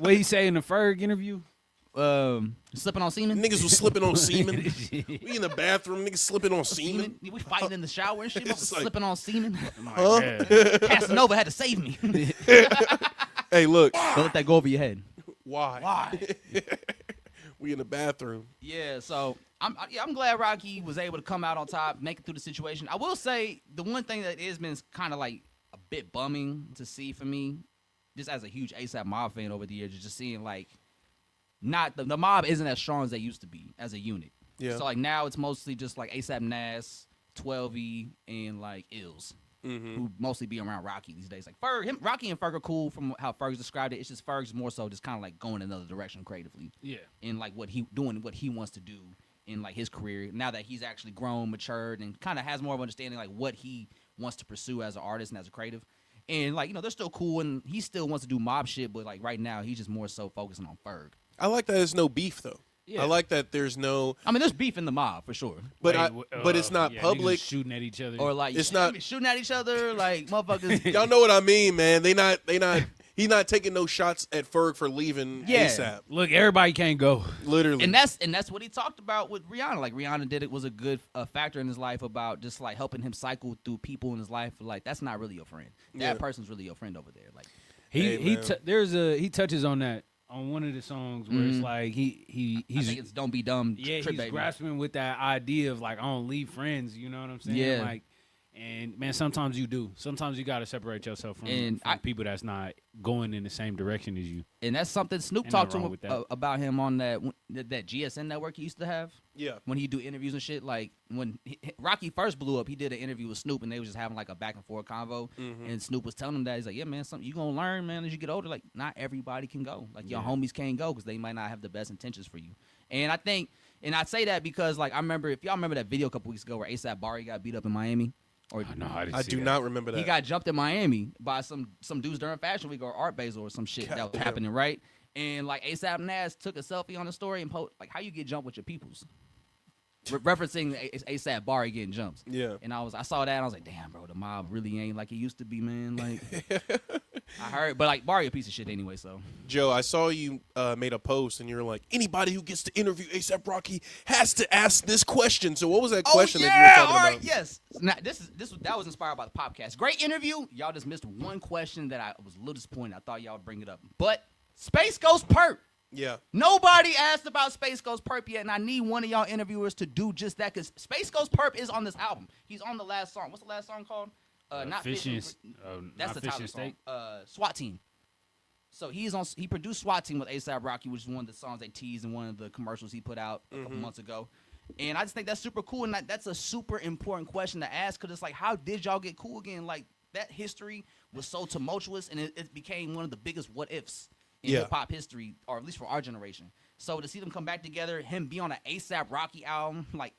What he say in the Ferg interview? Slipping on semen. Niggas was slipping on semen. We in the bathroom, niggas slipping on semen. We fighting in the shower and shit. It's like- Slipping on semen. I'm like, yeah. Casanova had to save me. Hey, look. Don't let that go over your head. Why? Why? We in the bathroom. Yeah, so I'm glad Rocky was able to come out on top, make it through the situation. I will say the one thing that has been kind of like a bit bumming to see for me, just as a huge ASAP Mob fan over the years, is just seeing like not the Mob isn't as strong as they used to be as a unit. Yeah. So like now it's mostly just like ASAP Nas, 12E, and like Ills. Who mostly be around Rocky these days. Like Rocky and Ferg are cool from how Ferg's described it. It's just Ferg's more so just kind of like going another direction creatively. Yeah. And like what he wants to do in like his career now that he's actually grown, matured, and kind of has more of understanding like what he wants to pursue as an artist and as a creative. And like they're still cool and he still wants to do mob shit, but like right now he's just more so focusing on Ferg. I like that there's no beef though. Yeah. I like that there's no. I mean, there's beef in the Mob for sure. But but it's not yeah, public. niggas shooting at each other. Or like It's not shooting at each other, like motherfuckers. Y'all know what I mean, man. They not. He's not taking no shots at Ferg for leaving Yeah. ASAP. Look, everybody can't go. Literally. And that's what he talked about with Rihanna. Like Rihanna did it was a good factor in his life about just like helping him cycle through people in his life. Like that's not really your friend. That Yeah. person's really your friend over there. Like He Hey, man. he touches on that on one of the songs where it's like I he's think it's "Don't Be Dumb." yeah, Trip he's Baby. grasping with that idea of like I don't leave friends, you know what I'm saying? Yeah. Like, and man, sometimes you do. Sometimes you gotta separate yourself from people that's not going in the same direction as you. And that's something Snoop Ain't talked to nothing him wrong with that. about him on that GSN network he used to have. Yeah. When he do interviews and shit, like when Rocky first blew up, he did an interview with Snoop, and they was just having like a back and forth convo. And Snoop was telling him that he's like, "Yeah, man, something you gonna learn, man, as you get older. Like, not everybody can go. Like, your homies can't go because they might not have the best intentions for you." And I think, and I say that because like I remember, if y'all remember that video a couple weeks ago where ASAP Bari got beat up in Miami, or No, I do not remember that. he got jumped in Miami by some dudes during Fashion Week or Art Basel or some shit that was damn. happening, right? And like ASAP Nas took a selfie on the story and like how you get jumped with your peoples, referencing ASAP Bari getting jumps. Yeah. And I saw that and I was like, damn, bro, the mob really ain't like it used to be, man. Like I heard, but like Bari a piece of shit anyway. So Joe, I saw you made a post and you were like, anybody who gets to interview ASAP Rocky has to ask this question. So what was that question that you were talking all right, about? yes. Now, that was inspired by the podcast. Great interview. Y'all just missed one question that I was a little disappointed. I thought y'all would bring it up, but Space Ghost Perp. Yeah. Nobody asked about Space Ghost Perp yet, and I need one of y'all interviewers to do just that because Space Ghost Perp is on this album. He's on the last song. What's the last song called? Not Fishing. That's Not the Fishing title State. song. SWAT Team. So he produced SWAT Team with A$AP Rocky, which is one of the songs they teased in one of the commercials he put out a couple months ago. And I just think that's super cool, and that's a super important question to ask because it's like, how did y'all get cool again? Like, that history was so tumultuous, and it became one of the biggest what-ifs in hip-hop history, or at least for our generation. So to see them come back together, him be on an A$AP Rocky album, like,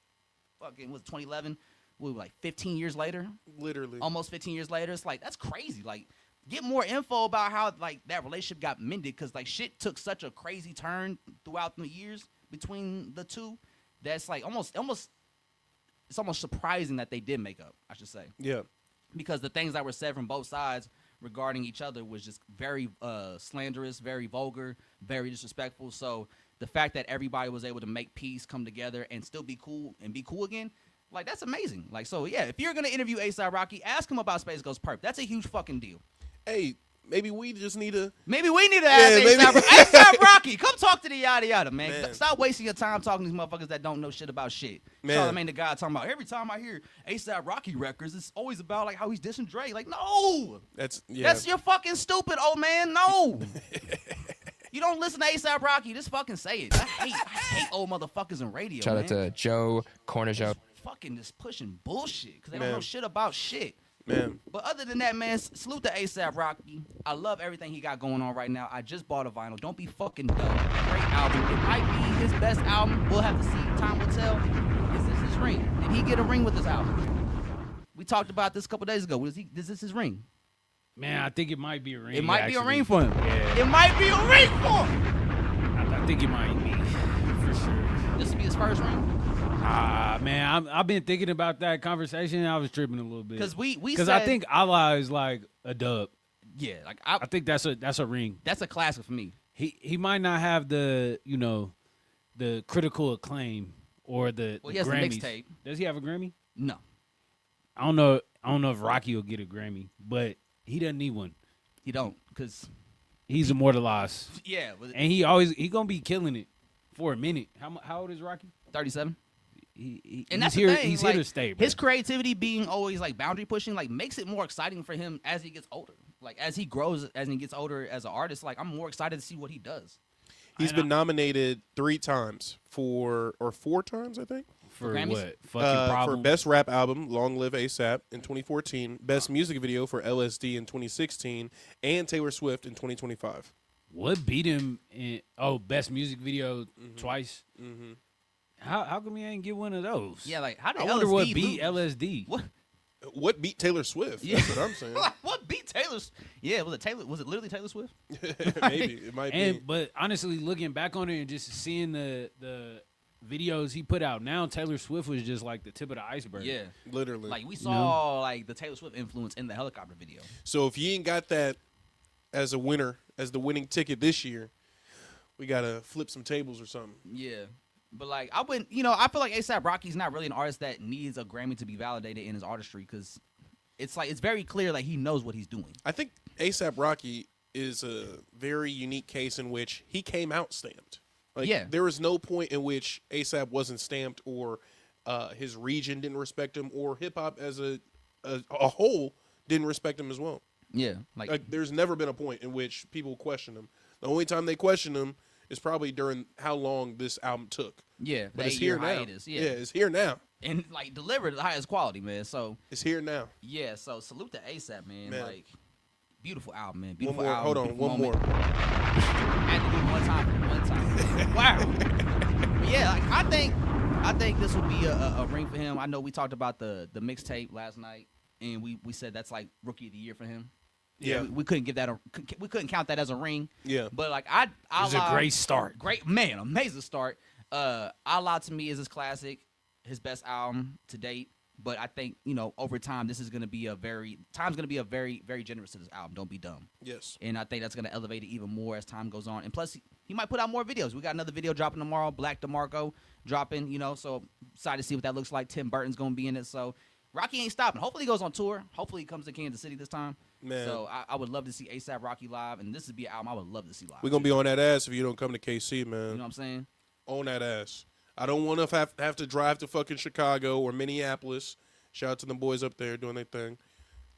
fucking, was it 2011? Like 15 years later? Literally. Almost 15 years later. It's like, that's crazy. Like, get more info about how, like, that relationship got mended, because, like, shit took such a crazy turn throughout the years between the two that's, like, it's almost surprising that they did make up, I should say. Yeah. Because the things that were said from both sides regarding each other was just very slanderous, very vulgar, very disrespectful. So the fact that everybody was able to make peace, come together, and still be cool again, like, that's amazing. Like, so yeah, if you're gonna interview A$AP Rocky, ask him about Space Ghost Perp. That's a huge fucking deal. Hey, maybe we just need to. Maybe we need to ask A$AP Rocky. Come talk to the yada yada, man. Stop wasting your time talking to these motherfuckers that don't know shit about shit. Man. Charlamagne the guy talking about every time I hear A$AP Rocky records, it's always about like how he's dissing Dre. Like, no, That's you're fucking stupid, old man. No. You don't listen to A$AP Rocky. Just fucking say it. I hate old motherfuckers in radio. Shout man. out to Joe, Corner Joe. Fucking just pushing bullshit because they don't Man. know shit about shit. Man. But other than that, man, salute to A$AP Rocky. I love everything he got going on right now. I just bought a vinyl. Don't be fucking dumb. Great album. It might be his best album. We'll have to see. Time will tell. Is this his ring? Did he get a ring with this album? We talked about this a couple days ago. Is this his ring? Man, I think it might be a ring. It might be a actually. ring for him. Yeah. It might be a ring for him. I think it might be for sure. This will be his first ring. Man, I've been thinking about that conversation. I was tripping a little bit Because we because said, I think Allah is like a dub. yeah, like I think that's a ring. that's a classic for me. He might not have the the critical acclaim or the Well, he has the Grammys. mixtape. Does he have a Grammy? No. I don't know if Rocky will get a Grammy, but he doesn't need one. He don't, because He's immortalized, Yeah, and he gonna be killing it for a minute. How old is Rocky? 37. He's And that's here. the thing. He's like, here to stay. Bro. His creativity being always like boundary pushing, like makes it more exciting for him as he gets older. Like as he grows, as he gets older as an artist, like I'm more excited to see what he does. He's been nominated 3 times or 4 times, I think. For Grammys? what? Fucking For problem. Best Rap Album, Long Live ASAP in 2014, Best Music Video for LSD in 2016, and Taylor Swift in 2025. What beat him in best music video twice? Mm-hmm. How come he ain't get one of those? Yeah, like how did I LSD wonder what beat lose? LSD. What beat Taylor Swift? Yeah. That's what I'm saying. What beat Taylor? Yeah, was it Taylor? Was it literally Taylor Swift? Maybe it might be. But honestly, looking back on it and just seeing the videos he put out now, Taylor Swift was just like the tip of the iceberg. Yeah, Literally. like we saw like the Taylor Swift influence in the helicopter video. So if you ain't got that as a winner, as the winning ticket this year, we gotta flip some tables or something. Yeah. But like I wouldn't, I feel like ASAP Rocky's not really an artist that needs a Grammy to be validated in his artistry because it's like it's very clear like he knows what he's doing. I think ASAP Rocky is a very unique case in which he came out stamped. Like, Yeah. there was no point in which ASAP wasn't stamped or his region didn't respect him or hip hop as a whole didn't respect him as well. Yeah, Like there's never been a point in which people question him. The only time they question him is probably during how long this album took. yeah, But the it's here 8-year now. hiatus, Yeah, yeah, it's here now. and like delivered the highest quality, man. So It's here now. yeah, so salute to ASAP, man. Man. Like beautiful album, man. One Beautiful more. album. Hold on. beautiful One moment. more. Had to do one time. Wow. But yeah, like I think this would be a ring for him. I know we talked about the mixtape last night, and we said that's like rookie of the year for him. Yeah. we couldn't give that we couldn't count that as a ring. Yeah. But like I It was a great start. Great man, amazing start. Allah to me is his classic, his best album to date. But I think over time this is gonna be very very generous to this album. Don't be dumb. Yes. And I think that's gonna elevate it even more as time goes on. And plus he might put out more videos. We got another video dropping tomorrow. Black DeMarco dropping. So excited to see what that looks like. Tim Burton's gonna be in it. So Rocky ain't stopping. Hopefully he goes on tour. Hopefully he comes to Kansas City this time. Man. So I would love to see ASAP Rocky live, and this would be an album I would love to see live. We're going to be on that ass if you don't come to KC, man. You know what I'm saying? On that ass. I don't want to have to drive to fucking Chicago or Minneapolis. Shout out to them boys up there doing their thing.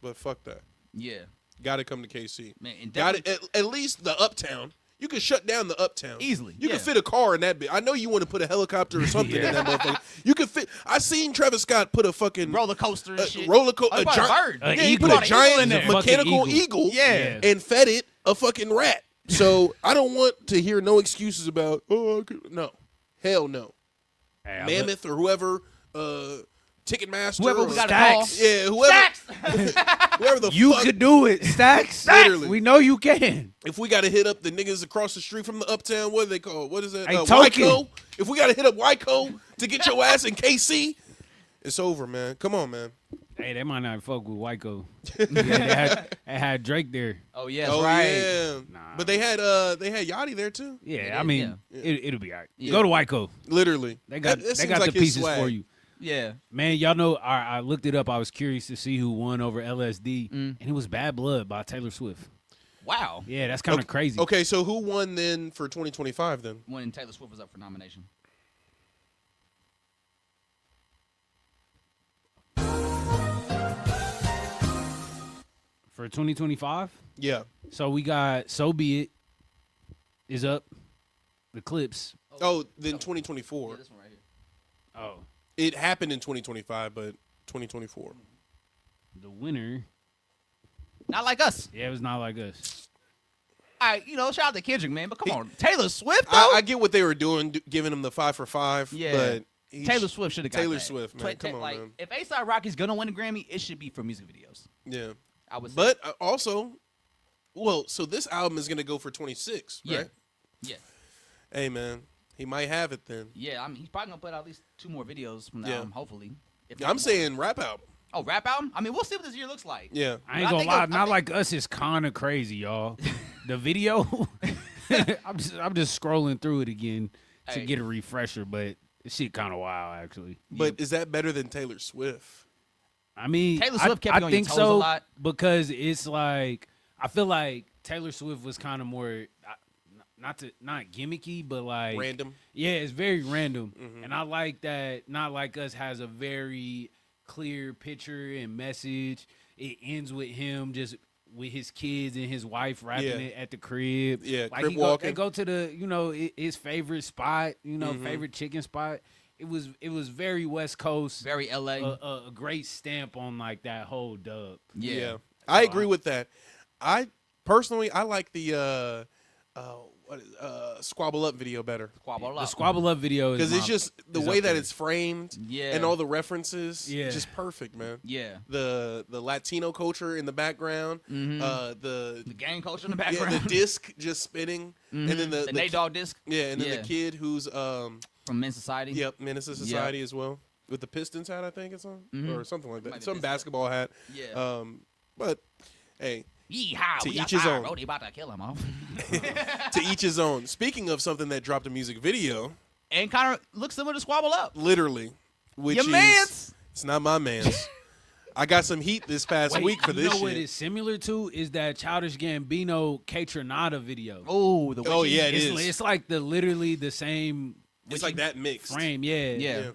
But fuck that. Yeah. Got to come to KC. Man, and Got it. At least the Uptown. You can shut down the Uptown Easily, You yeah. can fit a car in that bit. I know you want to put a helicopter or something in that motherfucker. You can fit. I seen Travis Scott put a fucking roller coaster and shit. roller coaster. Oh, he brought a bird. An Yeah, he eagle. put a Brought an giant eagle in there. mechanical Fucking eagle. Yeah. And fed it a fucking rat. So I don't want to hear no excuses about no, hell no. Hey, I Mammoth or whoever, Ticketmaster, Whoever or we got to Stacks. call. yeah, whoever, Stacks. whoever the You fuck. could do it, Stacks. Literally. We know you can. If we got to hit up the niggas across the street from the Uptown, what do they call? What is that? Hey, Wyco. Token. If we got to hit up Wyco to get your ass in KC, it's over, man. Come on, man. Hey, they might not fuck with Wyco. Yeah, they had Drake there. Oh, yes, Oh right. yeah, Nah. but they had Yachty there too. Yeah, It I is, mean, yeah. it'll be all right. Yeah. Go to Wyco. Literally, They got That seems the like his pieces swag. for you. Yeah. Man, y'all know I looked it up. I was curious to see who won over LSD, and it was Bad Blood by Taylor Swift. Wow. Yeah, that's kind of crazy. Okay, so who won then for 2025 then? When Taylor Swift was up for nomination. For 2025, Yeah. so we got So Be It is up. The Clips. Oh, then 2024. Yeah, this one right here. Oh, It happened in 2025, but 2024. the winner. Not like us. Yeah, it was not like us. All right, shout out to Kendrick, man. But come on, Taylor Swift, though? I get what they were doing, giving him the 5 for 5. Yeah. But Taylor Swift should have got Taylor that. Swift, man. Come on, like, man. If A$AP Rocky's going to win a Grammy, it should be for music videos. Yeah. I would say. But also, well, so this album is going to go for 26, Yeah. right? Yeah. Hey, man. He might have it then. Yeah, I mean, he's probably going to put out at least 2 more videos from the Yeah. album, hopefully. If not I'm more. saying rap album. Oh, rap album? I mean, we'll see what this year looks like. Yeah. I ain't I gonna think lie, I not think- like us is kind of crazy, y'all. The video, I'm just scrolling through it again to Hey. get a refresher, but this shit kind of wild actually. But is that better than Taylor Swift? I mean, Taylor Swift kept I you on your think toes so a lot. because it's like I feel like Taylor Swift was kind of more not gimmicky, but like Random. Yeah, it's very random, and I like that. Not Like Us has a very clear picture and message. It ends with him just with his kids and his wife rapping it at the crib. Yeah, like crib they walking. go to the his favorite spot, favorite chicken spot. It was very West Coast, Very LA. a great stamp on like that whole dub. Yeah. I agree with that. I personally like the Squabble Up video better. Squabble The up. Squabble Up video is Because it's my- just the is way up that there. it's framed Yeah. and all the references. Yeah. Just perfect, man. Yeah. The Latino culture in the background. The The gang culture in the yeah, background. the disc just spinning, and then the Nate Dogg disc. yeah, and then Yeah. the kid who's From Men's Society. yep, Menace to Society as well with the Pistons hat, I think it's on or something like Might that, be some Pistons. basketball hat. Yeah. But hey, Yeehaw. To We each his outside, own. bro. They about to kill him off. to each his own. Speaking of something that dropped a music video, And kind of looks similar to Squabble Up. literally, which Your is mans. it's not my man's. I got some heat this past week for this You know what shit. it's similar to is that Childish Gambino K Tronada video. Oh, the Oh, witchy. yeah, it it's, is. it's like literally the same It's like that mixed. frame. Yeah. Yeah.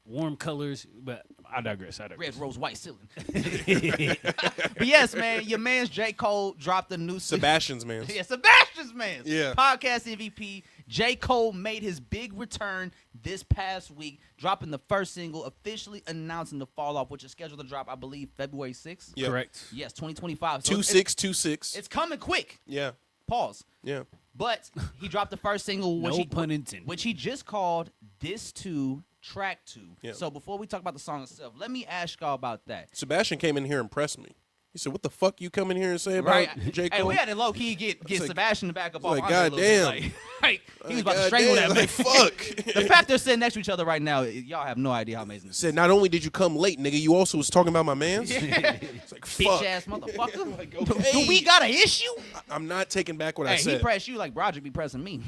Warm colors, but I digress. Red, rose, white ceiling. But yes, man, your man's J. Cole dropped a new Sebastian's man. Yeah, Sebastian's man. Yeah. Podcast MVP. J. Cole made his big return this past week, dropping the first single, officially announcing the fall off, which is scheduled to drop, I believe, February 6th. Yeah. Correct. Yes, 2025. So 2626. it's coming quick. Yeah. Pause. Yeah. But he dropped the first single, No pun intended. which he just called This 2 Track 2. Yeah. So before we talk about the song itself, let me ask y'all about that. Sebastian came in here and impressed me. He said, "What the fuck you come in here and say about Right. J. Hey, Cole?" we had to low key get like- Sebastian to back up it's off like, Andre a little bit. goddamn. Like, he was about to God strangle damn, that like, man. fuck. The fact they're sitting next to each other right now, y'all have no idea how amazing this Said, not only did you come late, nigga, you also was talking about my man's. is. It's like, fuck. Bitch ass motherfucker. Like, Do okay. we got an issue? I'm not taking back what I Hey, he said. pressed you like Broderick be pressing me.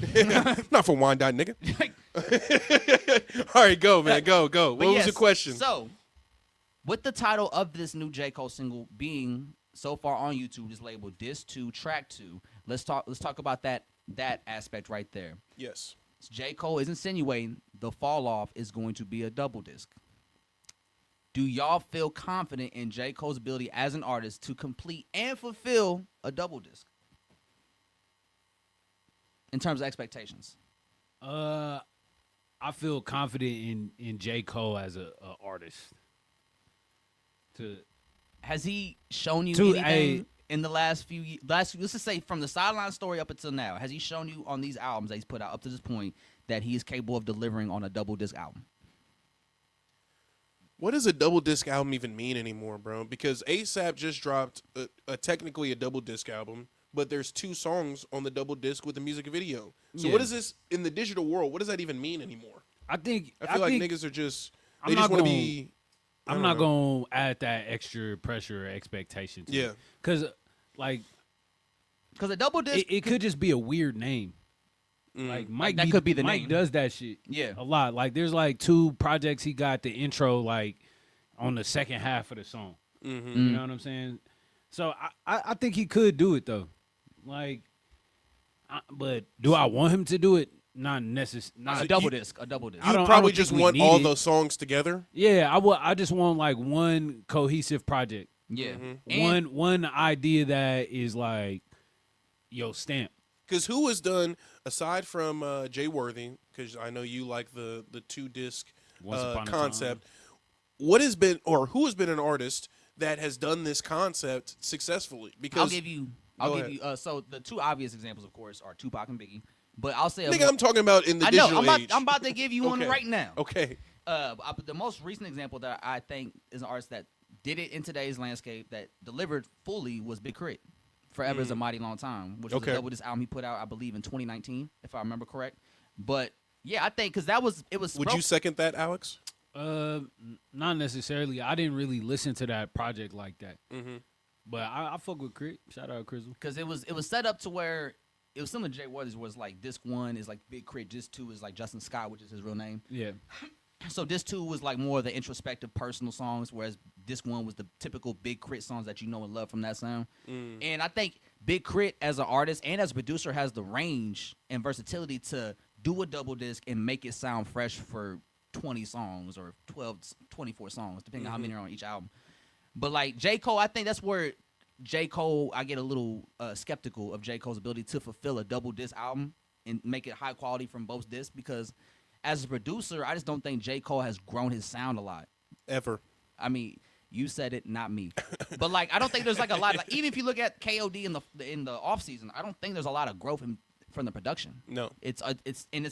Not for wine dot, nigga. Like, All right, go, man. Go. What but was yes, the question? So, with the title of this new J. Cole single being so far on YouTube is labeled This 2 Track 2, let's talk about that aspect right there. Yes. J. Cole is insinuating the fall off is going to be a double disc. Do y'all feel confident in J. Cole's ability as an artist to complete and fulfill a double disc? In terms of expectations. I feel confident in J. Cole as a artist. Has he shown you To anything in the last few years? Let's just say from the sideline story up until now, has he shown you on these albums that he's put out up to this point that he is capable of delivering on a double disc album? What does a double disc album even mean anymore, bro? Because ASAP just dropped technically a double disc album, but there's 2 songs on the double disc with the music video. So Yeah. what is this in the digital world? What does that even mean anymore? I feel I feel like niggas are just I'm they just not want to gonna- be. I I'm don't not know. going to add that extra pressure or expectation to Yeah. Because, like, Because a double disc, it could just be a weird name. Like, Mike that could be the Mike name. does that shit Yeah. a lot. Like, there's, like, 2 projects he got the intro, like, on the second half of the song. Mm-hmm. You know what I'm saying? So, I think he could do it, though. Like, but do I want him to do it? Not necessarily. a double disc. A double disc. I You don't probably think just we want need all it. those songs together. Yeah, I just want, like, one cohesive project. Yeah. Mm-hmm. And One idea that is, like, yo, stamp. Because who has done, aside from Jay Worthy, because I know you like the 2 disc Once Upon a concept, what has been, or who has been an artist that has done this concept successfully? Because I'll give you. Go ahead. So the 2 obvious examples, of course, are Tupac and Biggie. But I'll say. nigga, I'm talking about in the I know. digital age. I'm about to give you one Okay. right now. Okay. The most recent example that I think is an artist that did it in today's landscape that delivered fully was Big Crit. Forever is a Mighty Long Time, which was Okay. a double disc album he put out, I believe, in 2019, if I remember correct. But yeah, I think because that was it was. Would you second that, Alex? Not necessarily. I didn't really listen to that project like that. Mm-hmm. But I fuck with Crit. Shout out Crystal. because it was set up to where it was similar to Jay Worthy's, was like disc 1 is like Big Crit, disc 2 is like Justin Scott, which is his real name. Yeah. So disc 2 was like more of the introspective personal songs, whereas disc 1 was the typical Big Crit songs that you know and love from that sound. And I think Big Crit as an artist and as a producer has the range and versatility to do a double disc and make it sound fresh for 20 songs or 12, 24 songs, depending on how many are on each album. But like J. Cole, I think that's where J. Cole, I get a little skeptical of J. Cole's ability to fulfill a double disc album and make it high quality from both discs, because as a producer, I just don't think J. Cole has grown his sound a lot. Ever. I mean, you said it, not me. But like, I don't think there's like a lot. Like, even if you look at KOD in the off season, I don't think there's a lot of growth from the production. No. It's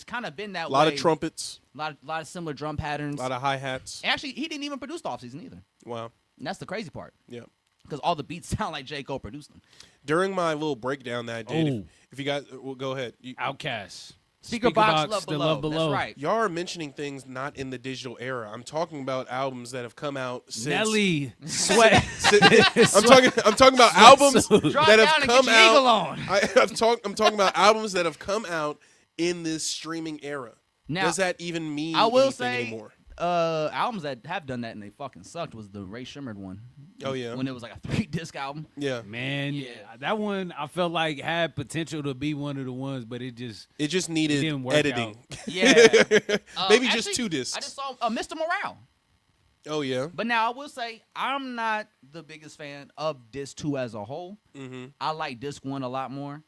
kind of been that way. A lot of trumpets. A lot of similar drum patterns. A lot of hi-hats. Actually, he didn't even produce the off season either. Wow. And that's the crazy part. Yeah. Because all the beats sound like J. Cole produced them. During my little breakdown that I did, if you guys, well, go ahead. Outkast. Speaker Box, Love The Below. Love Below. That's right. Y'all are mentioning things not in the digital era. I'm talking about albums that have come out since. Nelly. Sweat. I'm talking about albums Drop that down have and come get your eagle out. on. I'm talking about albums that have come out in this streaming era. Now, Does that even mean I will anything say, anymore? albums that have done that and they fucking sucked was the Ray Shimmered one. Oh, yeah. When it was like a 3-disc album. Yeah. Man, Yeah. that one I felt like had potential to be one of the ones, but it just needed didn't work editing. Yeah. Maybe Actually, just 2 discs. I just saw Mr. Morale. Oh, yeah. But now I will say I'm not the biggest fan of disc 2 as a whole. Mm-hmm. I like disc 1 a lot more.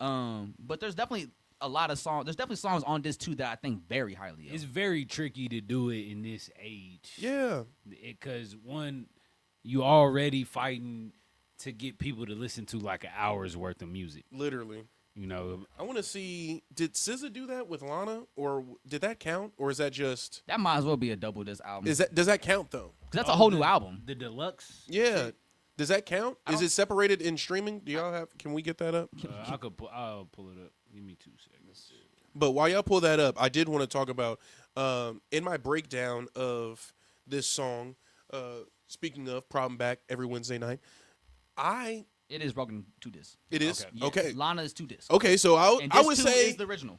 But there's definitely a lot of songs. There's definitely songs on disc 2 that I think very highly of. it's very tricky to do it in this age. Yeah. Because one, you already fighting to get people to listen to like an hour's worth of music. Literally. You know, I want to see, did SZA do that with Lana, or did that count, or is that just, That might as well be a double disc album. does that count though? 'Cause that's a whole new album. The deluxe. Yeah. Does that count? Is don't- it separated in streaming? Do y'all have, can we get that up? I'll pull it up. Give me 2 seconds. But while y'all pull that up, I did want to talk about, in my breakdown of this song, speaking of Problem Back every Wednesday night, It is broken 2 discs. it is? Yeah, Okay. Lana is 2 discs. Okay, so And I disc would 2 say, is the original.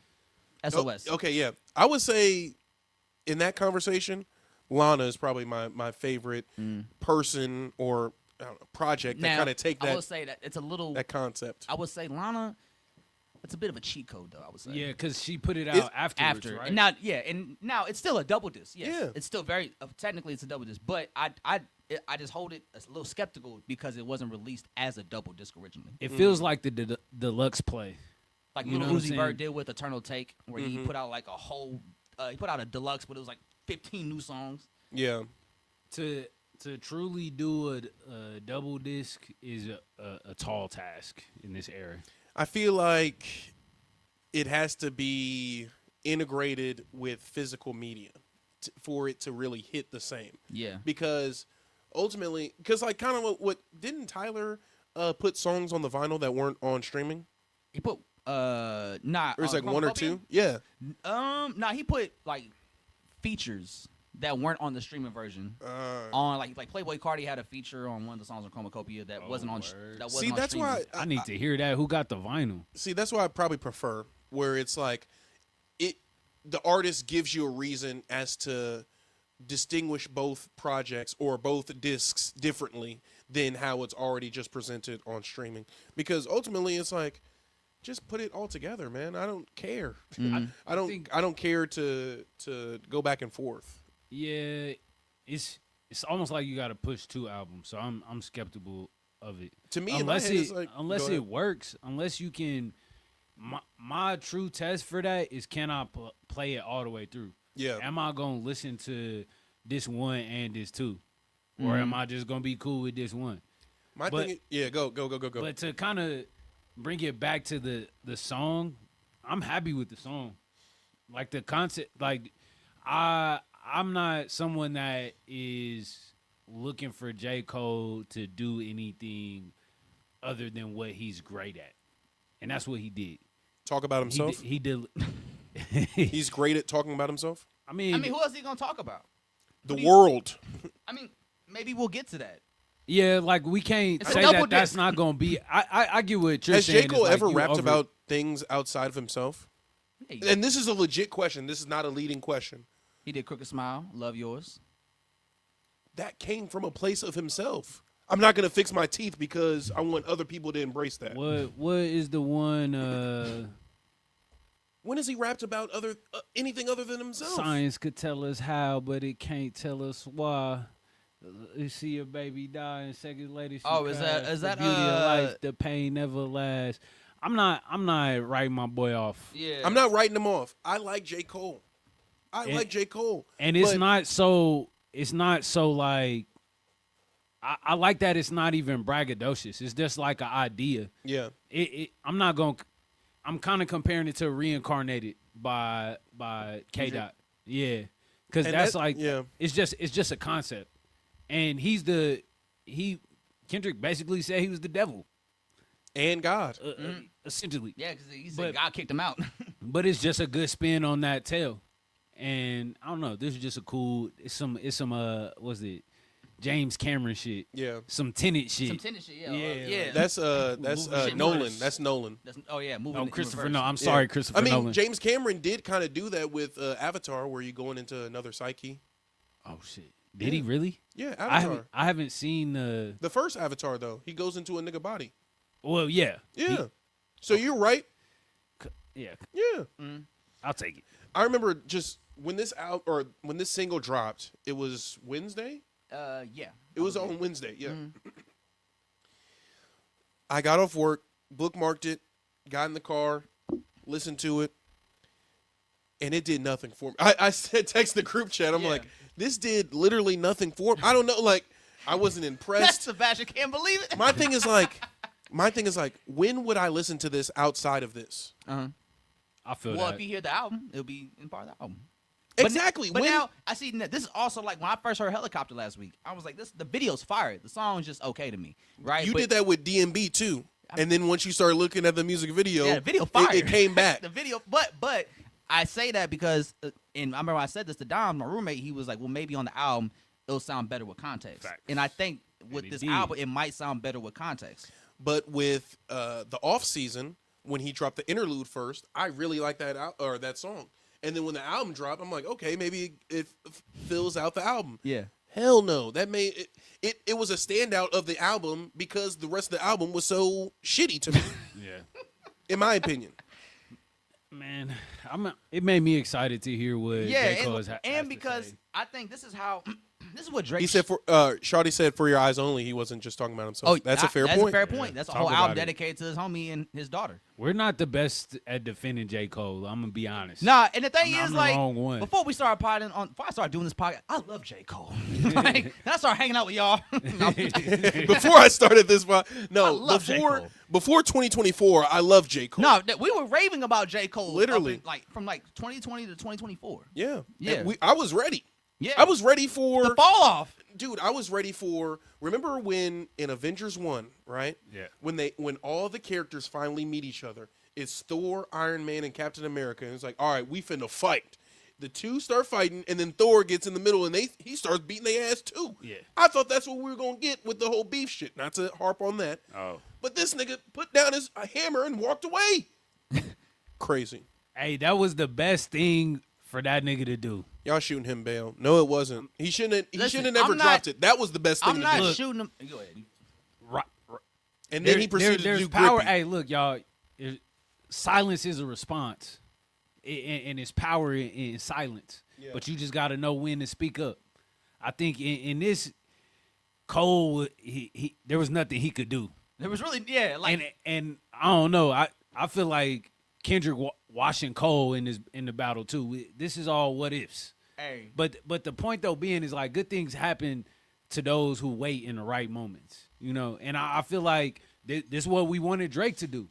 SOS. okay, yeah. I would say in that conversation, Lana is probably my favorite person or I don't know, project that Now, kind of take I will that, say that it's a little. that concept. I would say Lana. It's a bit of a cheat code, though. I would say. Yeah, because she put it It's out afterwards, After right? and now, and now it's still a double disc. Yes. Yeah. It's still very technically it's a double disc, but I just hold it a little skeptical because it wasn't released as a double disc originally. It feels like the deluxe play. Like You Lil know what I'm Uzi saying? Vert did with Eternal Take, where he put out like a whole. He put out a deluxe, but it was like 15 new songs. Yeah. To truly do a double disc is a tall task in this era. I feel like it has to be integrated with physical media for it to really hit the same. Yeah. Because ultimately, because like kind of what didn't Tyler put songs on the vinyl that weren't on streaming? He put not. Or it's like 1 or 2? Yeah. Nah, he put like features that weren't on the streaming version. Uh, On like Playboy Cardi had a feature on one of the songs on Chromacopia that wasn't on. word. That wasn't see, on that's streaming. why I need to hear that. Who got the vinyl? See, that's why I probably prefer where it's like the artist gives you a reason as to distinguish both projects or both discs differently than how it's already just presented on streaming. Because ultimately it's like just put it all together, man. I don't care. I don't care to go back and forth. Yeah, it's almost like you got to push 2 albums. So I'm skeptical of it. To me, unless in my head, it's it like, unless go it ahead. works, unless you can. My true test for that is, can I play it all the way through? Yeah. Am I gonna listen to this 1 and this 2, or am I just gonna be cool with this 1? My but- thing is, yeah, go. But to kind of bring it back to the song, I'm happy with the song. Like the concept, like I'm not someone that is looking for J. Cole to do anything other than what he's great at, and that's what he did. Talk about himself. He did. He's great at talking about himself. I mean, I mean, who else is he gonna talk about? The world. I mean, maybe we'll get to that. yeah, like we can't It's a say double that's disc. not gonna be. I get what you're Has saying. J. Cole It's like ever you rapped over- about things outside of himself? Yeah, And this is a legit question. This is not a leading question. he did Crooked Smile, Love Yours. That came from a place of himself. I'm not gonna fix my teeth because I want other people to embrace that. What is the one? When has he rapped about anything other than himself? Science could tell us how, but it can't tell us why. You see a baby die, and seconds later she Oh, is cries. that The beauty of life? The pain never lasts. I'm not writing my boy off. Yeah. I'm not writing him off. I like J. Cole. I like J. Cole. And it's but- not so. It's not so like. I like that it's not even braggadocious. It's just like an idea. Yeah. I'm not going. I'm kind of comparing it to Reincarnated by K Dot. Yeah, because that's like it's just a concept, and Kendrick basically said he was the devil and God. Essentially. Yeah, because he said God kicked him out. But it's just a good spin on that tale, and I don't know. This is just a cool. It's some what's it? James Cameron shit. Yeah. Some Tenet shit. Some tennis shit. Yeah. Yeah. That's Shit Nolan. reverse. That's Nolan. Oh, Christopher. Nolan. No, I'm sorry, Yeah. Christopher I mean, Nolan. James Cameron did kind of do that with Avatar, where you going into another psyche. Oh shit! Did he really? Yeah, Avatar. I haven't seen The first Avatar though, he goes into a nigga body. Well, yeah. Yeah. So you're right. Yeah. Yeah. I'll take it. I remember just when this single dropped, it was Wednesday. Yeah. It was on Wednesday. Yeah. I got off work, bookmarked it, got in the car, listened to it, and it did nothing for me. I said, text the group chat. I'm like, this did literally nothing for me. I don't know. Like, I wasn't impressed. Sebastian can't believe it. My thing is like, when would I listen to this outside of this? I feel Well, that. if you hear the album, it'll be in part of the album. Exactly. But now I see this is also like when I first heard Helicopter last week. I was like, the video's fire. The song's just okay to me, right? You did that with DMB too, and then once you started looking at the music video, Yeah, the video fire. it came back. The video, but I say that because, and I remember I said this to Dom, my roommate. He was like, well, maybe on the album it'll sound better with context. Facts. And I think with it this did. album, it might sound better with context. But with the off season, when he dropped the interlude first, I really liked that song. And then when the album dropped, I'm like, okay, maybe it fills out the album. Yeah. Hell no, that made it was a standout of the album because the rest of the album was so shitty to me, Yeah. in my opinion. Man, it made me excited to hear what J. Cole has and to because say. I think this is how this is what Drake. He said Shawty said for your eyes only. He wasn't just talking about himself. That's a fair point. That's a fair point. That's a Talk whole about album it. dedicated to his homie and his daughter. We're not the best at defending J. Cole. I'm gonna be honest. Nah, and the thing I'm is, the like, wrong one. before I started doing this podcast, I love J. Cole. Like, and I started hanging out with y'all. Before I started this, I love J. Cole. before 2024, I love J. Cole. No, we were raving about J. Cole. Literally. from 2020 to 2024. Yeah, Yeah. And I was ready. Yeah. I was ready for The fall off. Dude, I was ready for. Remember when in Avengers 1, right? Yeah. When all the characters finally meet each other, it's Thor, Iron Man, and Captain America, and it's like, all right, we finna fight. The two start fighting, and then Thor gets in the middle, and he starts beating their ass too. Yeah. I thought that's what we were gonna get with the whole beef shit. Not to harp on that. Oh. But this nigga put down his hammer and walked away. Crazy. Hey, that was the best thing for that nigga to do. Y'all shooting him bail. No, it wasn't. He shouldn't Listen, have never I'm not- dropped it. That was the best thing I'm to not do. shooting him. Go ahead. Right. And then he proceeded to there's do power. Grippy. Hey, look, y'all. Silence is a response, and it's power in silence. Yeah. But you just got to know when to speak up. I think in this, Cole, he there was nothing he could do. There was really, yeah, like, And I don't know. I feel like Kendrick washing Cole in the battle too. This is all what ifs. hey, But the point though being is like good things happen to those who wait in the right moments, you know. And I feel like this is what we wanted Drake to do.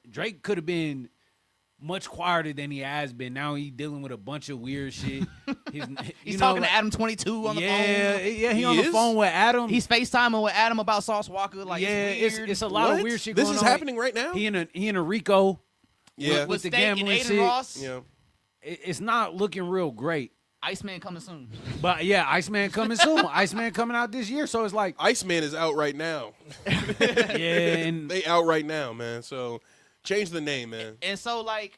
Drake could have been much quieter than he has been. Now he's dealing with a bunch of weird shit. he's talking to Adam 22 on the phone. Yeah, he on He the is? phone with Adam. He's FaceTiming with Adam about Sauce Walker. Like, yeah, it's weird. it's a lot of What? weird shit This going is on. happening right now? He in a Rico. Yeah. with the Steak and gambling Aiden shit. Ross. Yeah. It's not looking real great. Iceman coming soon. But yeah, Iceman coming soon. Iceman coming out this year. So it's like, Iceman is out right now. yeah, and They out right now, man. So change the name, man. And so, like,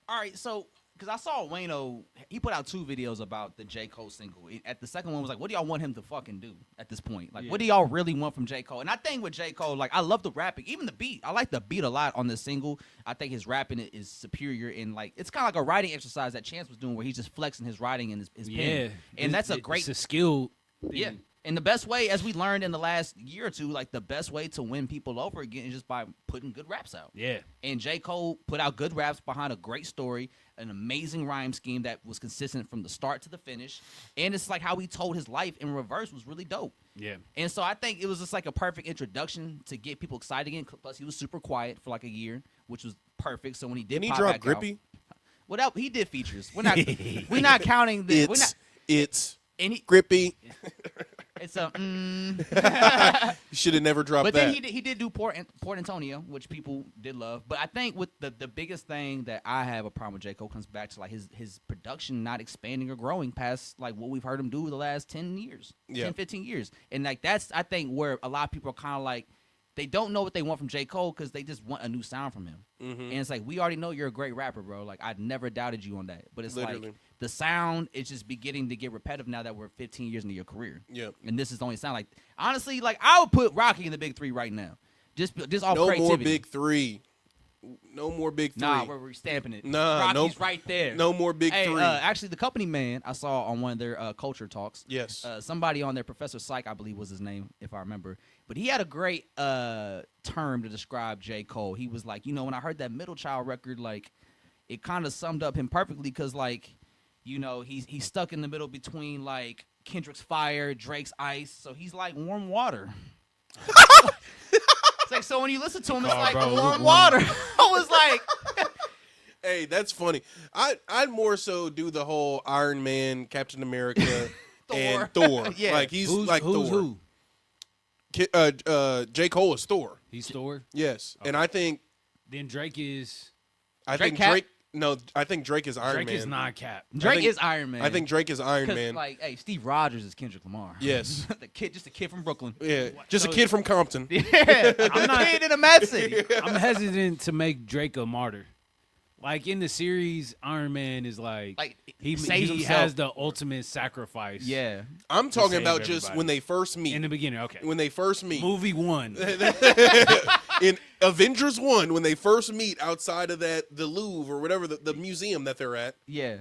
all right, so because I saw Wayno, he put out 2 videos about the J. Cole single. At the second one was like, what do y'all want him to fucking do at this point? Like, what do y'all really want from J. Cole? And I think with J. Cole, like, I love the rapping, even the beat. I like the beat a lot on this single. I think his rapping is superior, and like, it's kind of like a writing exercise that Chance was doing, where he's just flexing his writing and his pen. And that's a great, it's a skill thing. yeah. And the best way, as we learned in the last year or two, like the best way to win people over again is just by putting good raps out. Yeah. And J. Cole put out good raps behind a great story, an amazing rhyme scheme that was consistent from the start to the finish. And it's like how he told his life in reverse was really dope. Yeah. And so I think it was just like a perfect introduction to get people excited again. Plus, he was super quiet for like a year, which was perfect. So when he did, Didn't he pop drop back Grippy? out, well, he did features. We're not counting the. It's And he, Grippy. it's a. You should have never dropped But that. then he did do Port Antonio, which people did love. But I think with the biggest thing that I have a problem with J. Cole comes back to like his production not expanding or growing past like what we've heard him do the last 10 years, 10, 15 years. And like that's I think where a lot of people are kind of like they don't know what they want from J. Cole because they just want a new sound from him. And it's like, we already know you're a great rapper, bro. Like, I never doubted you on that. But it's Literally. like the sound is just beginning to get repetitive now that we're 15 years into your career. Yeah. And this is the only sound. Like, honestly, like, I would put Rocky in the big 3 right now. Just off No creativity. more big 3. No more big 3. Nah, we're stamping it. Nah, Rocky's nope. right there. No more big 3. Actually, the company man I saw on one of their culture talks. Yes. Somebody on there, Professor Psych, I believe was his name, if I remember. But he had a great term to describe J. Cole. He was like, when I heard that Middle Child record, like, it kind of summed up him perfectly because, like, he's stuck in the middle between, like, Kendrick's Fire, Drake's Ice. So he's like warm water. It's like, so when you listen to him, it's like warm water. I was like... Hey, that's funny. I'd more so do the whole Iron Man, Captain America, and Thor. Yeah. Like, he's Who's like who's Thor. who? J. Cole is Thor. He's Thor. Yes. And I think Then Drake is Drake Cap? Drake... No, I think Drake is Iron Drake Man. is not Cap. Drake think- is Iron Man. I think Drake is Iron Man. Like, hey, Steve Rogers is Kendrick Lamar. Yes. Just a kid from Brooklyn. Yeah. Just a So- kid from Compton. Yeah, a kid in a mad city. I'm hesitant to make Drake a martyr. Like in the series, Iron Man is like he saves he himself. has the ultimate sacrifice. Yeah. I'm talking save about just everybody. when they first meet. In the beginning, okay. When they first meet. Movie 1. In Avengers 1, when they first meet outside of the Louvre or whatever, the museum that they're at, Yeah.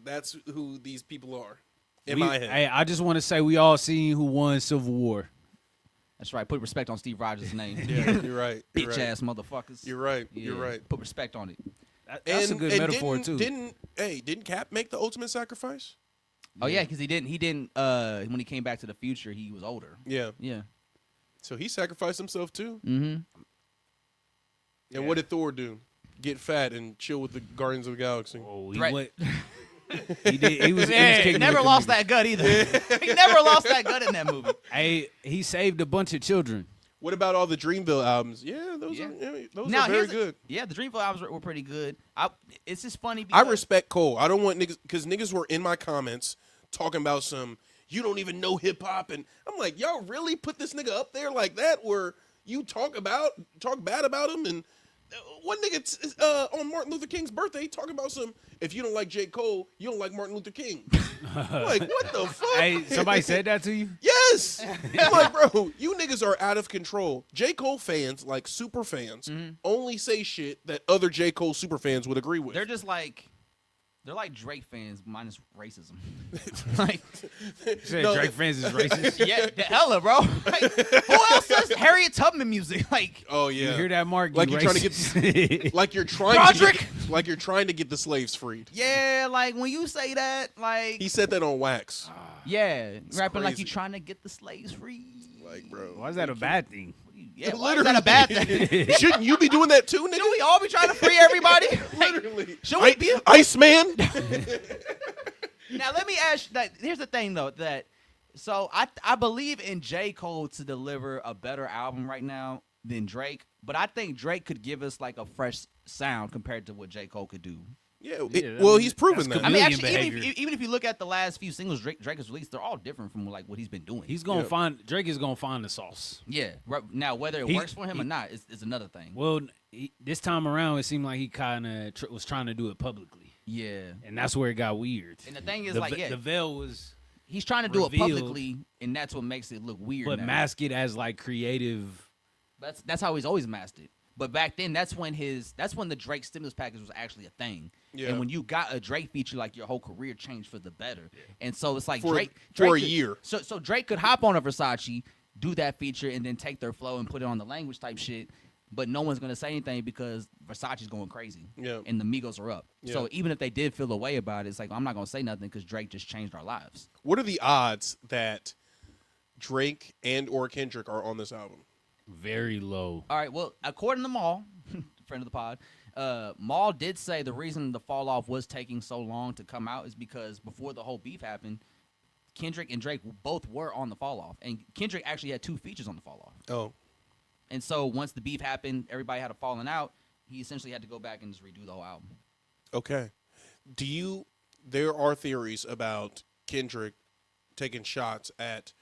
that's who these people are in my head. Hey, I just want to say we all seen who won Civil War. That's right. Put respect on Steve Rogers' name. Yeah, you're right. You're Bitch right. ass motherfuckers. You're right. Yeah. You're right. Put respect on it. That's a good metaphor didn't, too. Didn't Cap make the ultimate sacrifice? Oh yeah, because he didn't when he came back to the future, he was older. Yeah. Yeah. So he sacrificed himself too. Mm-hmm. And what did Thor do? Get fat and chill with the Guardians of the Galaxy. Oh, Right. he did. He was He kicking never with the lost movie. that gut either. He never lost that gut in that movie. Hey, he saved a bunch of children. What about all the Dreamville albums? Yeah, those Yeah. are very good. Yeah, the Dreamville albums were pretty good. It's just funny I because respect Cole. I don't want niggas because niggas were in my comments talking about some you don't even know hip hop, and I'm like, y'all really put this nigga up there like that where you talk bad about him, and one nigga on Martin Luther King's birthday talking about some if you don't like J. Cole, you don't like Martin Luther King. I'm like, what the fuck? Hey, somebody said that to you? Yes. I'm like, bro, you niggas are out of control. J. Cole fans, like super fans, only say shit that other J. Cole super fans would agree with. they're just like Drake fans minus racism. Like, Said No. Drake fans is racist. yeah, the hella, bro. Like, who else does Harriet Tubman music? Like, oh You yeah. hear that, Mark? Like you you're trying to racist. like you're trying Roderick! to get, like you're trying to get the slaves freed. yeah, like when you say that, like, He said that on wax. yeah, rapping like crazy. you trying to get the slaves free. Like, bro. Why is that a bad thing? Yeah, why is that a bad thing? Shouldn't you be doing that too, nigga? Should we all be trying to free everybody? Like, Literally. should we be? Iceman? Now let me ask. That here's the thing though. That so I believe in J. Cole to deliver a better album right now than Drake, but I think Drake could give us like a fresh sound compared to what J. Cole could do. Yeah. Yeah, Well, that's he's proven good. that. I mean, Chameleon actually, behavior. even if you look at the last few singles Drake has released, they're all different from like what he's been doing. He's gonna Yeah. find Drake is gonna find the sauce. yeah. Right, now whether it He- works for him or he- not is another thing. Well, this time around, it seemed like he kind of was trying to do it publicly. Yeah. and that's where it got weird. And the thing is, the, like, yeah, the veil was, he's trying to do it revealed, publicly, and that's what makes it look weird. but now. mask it as like creative. That's how he's always masked it. But back then, that's when the Drake stimulus package was actually a thing. Yeah. And when you got a Drake feature, like your whole career changed for the better. And so it's like For- Drake for a could- year. So Drake could hop on a Versace, do that feature, and then take their flow and put it on the language type shit. But no one's gonna say anything because Versace's going crazy. Yeah. And the Migos are up. Yeah. So even if they did feel a way about it, it's like I'm not gonna say nothing because Drake just changed our lives. What are the odds that Drake and or Kendrick are on this album? Very low. All right. Well, according to Maul, friend of the pod, Maul did say the reason the fall off was taking so long to come out is because before the whole beef happened, Kendrick and Drake both were on the fall off, and Kendrick actually had 2 features on the fall off. Oh, And so once the beef happened, everybody had a falling out. He essentially had to go back and just redo the whole album. okay. There are theories about Kendrick taking shots at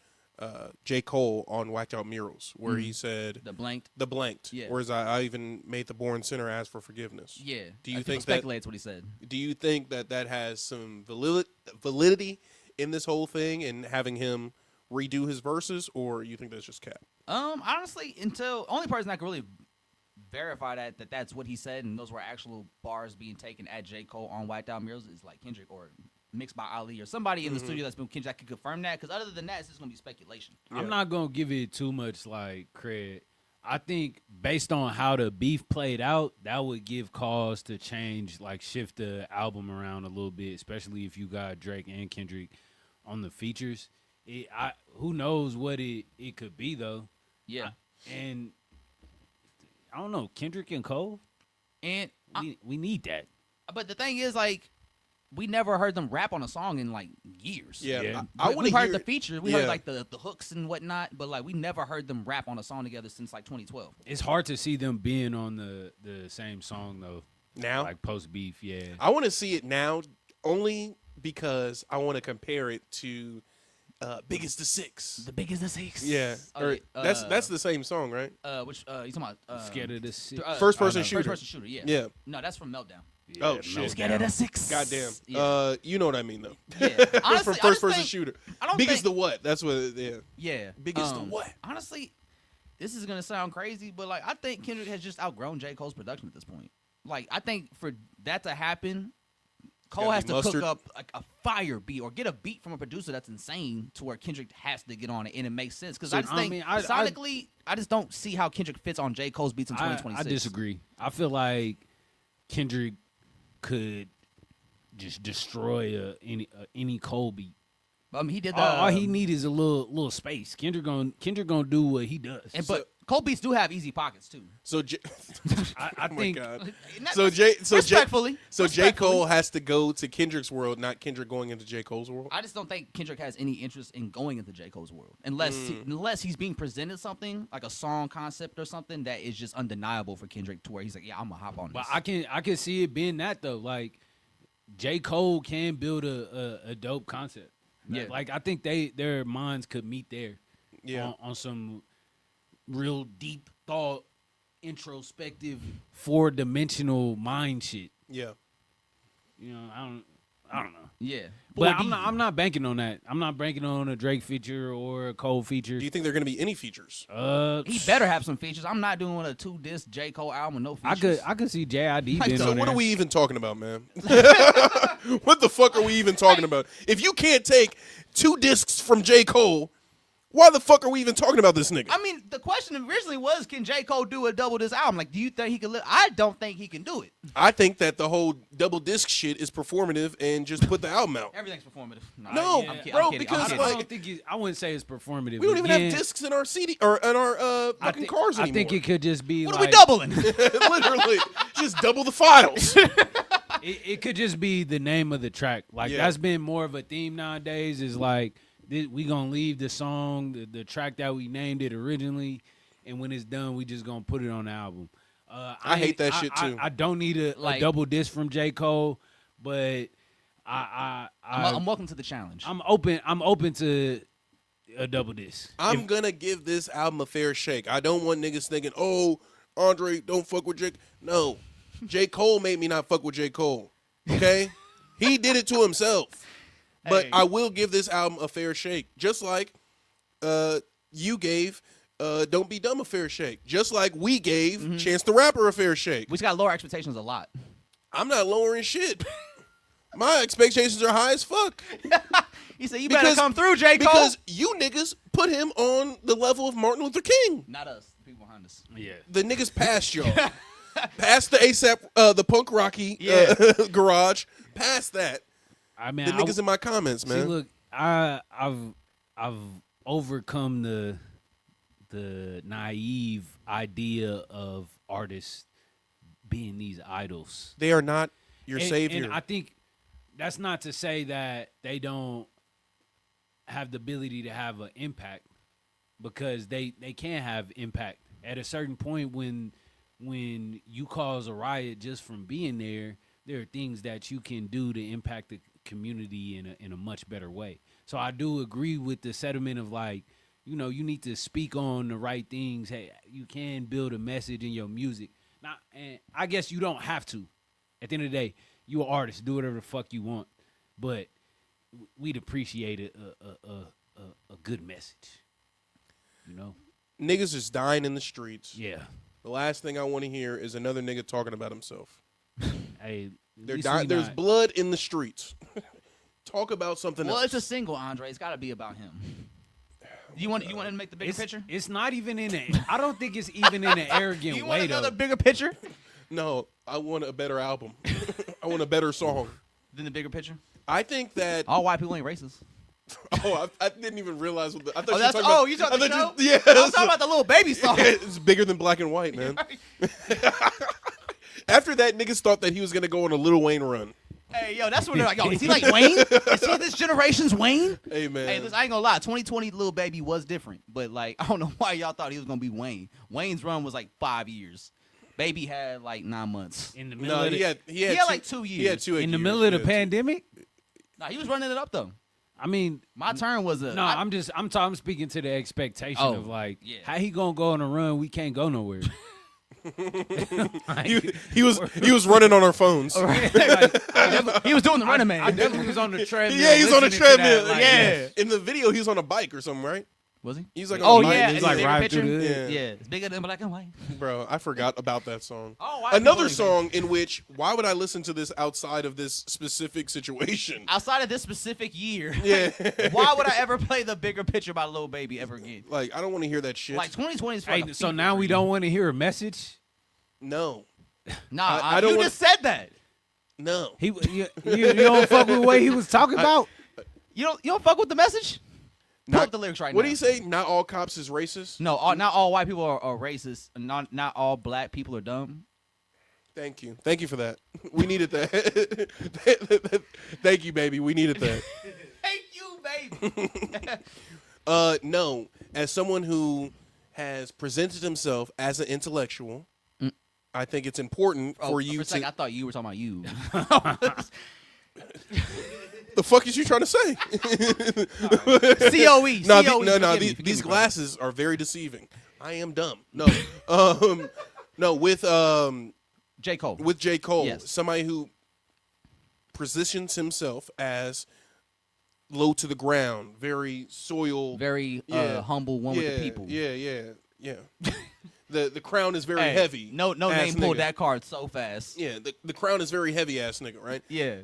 J. Cole on Whacked Out Murals, where he said The blanked. the blanked. Yeah. Whereas I even made the born sinner ask for forgiveness. Yeah. Do you People think that- speculates what he said? Do you think that has some validity in this whole thing and having him redo his verses, or you think that's just cap? Honestly, until only person that can really verify that's what he said and those were actual bars being taken at J. Cole on White Out Murals is like Kendrick or mixed by Ali or somebody in the studio that's been Kendrick that could confirm that. Because other than that, it's just gonna be speculation. I'm not gonna give it too much like credit. I think based on how the beef played out, that would give cause to change, like shift the album around a little bit, especially if you got Drake and Kendrick on the features. Who knows what it could be though. Yeah, And I don't know, Kendrick and Cole, and we need that. but the thing is, like, we never heard them rap on a song in like years. Yeah, Yeah. I we want to heard hear the feature, we yeah. heard like the hooks and whatnot, but like we never heard them rap on a song together since like 2012. It's hard to see them being on the same song though. now. Like post beef, yeah. I want to see it now only because I want to compare it to Biggest the Six. The biggest of 6. Yeah, or Okay, that's the same song, right? which you talking about? Scared of the shit. First person no. shooter. First person shooter. Yeah. Yeah. No, that's from Meltdown. Oh, shit. Scared of the 6. Goddamn. Yeah. You know what I mean though. Yeah. From Honestly, first person shooter. I don't Biggest think- the what? That's what. Yeah. Yeah. Biggest the what? Honestly, this is gonna sound crazy, but like I think Kendrick has just outgrown J. Cole's production at this point. Like I think for that to happen, Cole gotta has be to mustard. cook up like a fire beat or get a beat from a producer that's insane to where Kendrick has to get on it and it makes sense. Because So, I just I think mean, I- sonically, I just don't see how Kendrick fits on J. Cole's beats in I 2026. disagree. I feel like Kendrick could just destroy any Cole beat. I mean, he did the. All he need is a little space. Kendrick gonna do what he does. but Cole beats do have easy pockets too. So I oh my think God. Not- So respectfully, J. respectfully. Cole has to go to Kendrick's world, not Kendrick going into J. Cole's world. I just don't think Kendrick has any interest in going into J. Cole's world unless he's being presented something like a song concept or something that is just undeniable for Kendrick to where he's like, yeah, I'm gonna hop on this. But I can see it being that though. Like J. Cole can build a dope concept. Yeah. Like I think their minds could meet there. Yeah. On some real deep thought, introspective, 4-dimensional mind shit. Yeah. You know, I don't know. yeah, But 4D. I'm not banking on that. I'm not banking on a Drake feature or a Cole feature. Do you think there are going to be any features? He better have some features. I'm not doing a 2-disc J. Cole album with no features. I could see JID Like, being so on What there. are we even talking about, man? What the fuck are we even talking about? If you can't take 2 discs from J. Cole, why the fuck are we even talking about this nigga? I mean, the question originally was, can J. Cole do a double disc album? Like, do you think he can? I don't think he can do it. I think that the whole double disc shit is performative and just put the album out. Everything's performative. No, I'm kidding, bro, I'm kidding, because, I'm I kidding. like- don't think I wouldn't say it's performative. We don't even Again, have discs in our CD or in our fucking cars anymore. I think it could just be what like, are we doubling? Literally, just double the files. It could just be the name of the track. Like Yeah. that's been more of a theme nowadays. Is like we gonna leave the song, the track that we named it originally, and when it's done, we just gonna put it on the album. I hate that shit, too. I don't need a Like- double disc from J. Cole, but I'm welcome to the challenge. I'm open to a double disc. I'm gonna give this album a fair shake. I don't want niggas thinking, oh, Andre, don't fuck with J. No. J. Cole made me not fuck with J. Cole. Okay, he did it to himself. But Hey. I will give this album a fair shake, just like you gave Don't Be Dumb a fair shake, just like we gave Chance the Rapper a fair shake. We just got to lower expectations a lot. I'm not lowering shit. My expectations are high as fuck. He said, "You better come through, J. Cole." Because you niggas put him on the level of Martin Luther King. Not us, the people behind us. Yeah. The niggas past y'all. Past the ASAP, the punk rocky garage. Past that. I mean, The niggas in my comments, man. See, look, I've overcome the naive idea of artists being these idols. They are not your savior. And I think that's not to say that they don't have the ability to have an impact, because they can have impact at a certain point. When you cause a riot just from being there are things that you can do to impact the community in a much better way. So I do agree with the sentiment of, like, you need to speak on the right things. Hey, you can build a message in your music. Now, and I guess you don't have to. At the end of the day, you an artist. Do whatever the fuck you want. But we'd appreciate a good message. Niggas is dying in the streets. Yeah. The last thing I want to hear is another nigga talking about himself. Hey, There's blood in the streets. Talk about something Well, else. it's a single, Andre. It's got to be about him. You want to make the bigger picture? It's not even in a. I don't think it's even in an arrogant You way want another though. bigger picture No, I want a better album. I want a better song. than the bigger picture? I think that. All white people ain't racist. I didn't even realize what the. I thought Oh, you that's were talking about, you talking I about the thought show? you- Yeah, I was talking about the little baby song. it's bigger than Black and White, man. After that, niggas thought that he was gonna go on a Lil Wayne run. Hey, yo, that's when they're like, yo, is he like Wayne? Is he this generation's Wayne? Hey, man. Hey, listen, I ain't gonna lie. 2020 Lil Baby was different, but like, I don't know why y'all thought he was gonna be Wayne. Wayne's run was like 5 years. Baby had like 9 months. In the middle No, of he had like 2 years. He had 2 in the years. middle of the Yeah. pandemic. Nah, he was running it up though. I mean, My turn was a. no, I'm speaking to the expectation Oh, of, like, yeah. how he gonna go on a run? We can't go nowhere. He was running on our phones. he was doing the running man. I definitely was on the treadmill. Yeah, he's on a listening to that, treadmill. like, Yeah. In the video, he was on a bike or something, right? Was he? He's like, Oh on a bike. yeah, He's it's like a bigger riding picture. through the hood. Yeah, it's bigger than black and white. Bro, I forgot about that song. Oh, white Another people song in which, why would I listen to this outside of this specific situation? Outside of this specific year, Yeah. why would I ever play the bigger picture by Lil Baby ever again? Like, I don't want to hear that shit. Like 2020 is for Hey, like a so fever now we dream. don't want to hear a message. No. Nah, I don't you want- just said that. No. You don't fuck with the way he was talking about. You don't fuck with the message. Pull up the lyrics right What now. do you say? Not all cops is racist? No, not all white people are racist. Not all black people are dumb. Thank you. Thank you for that. We needed that. Thank you, baby. We needed that. Thank you, baby. No. As someone who has presented himself as an intellectual, I think it's important for you for a to. second, I thought you were talking about you. The fuck is you trying to say? COE. No, COE. no. Forgive me, These bro. glasses are very deceiving. I am dumb. No, no. With J. Cole. with J. Cole, Yes. somebody who positions himself as low to the ground, very soil, Very Yeah. humble one with the people. Yeah. The crown is very Hey, heavy. No ass name pulled nigga. that card so fast. Yeah, the crown is very heavy ass nigga, right? Yeah.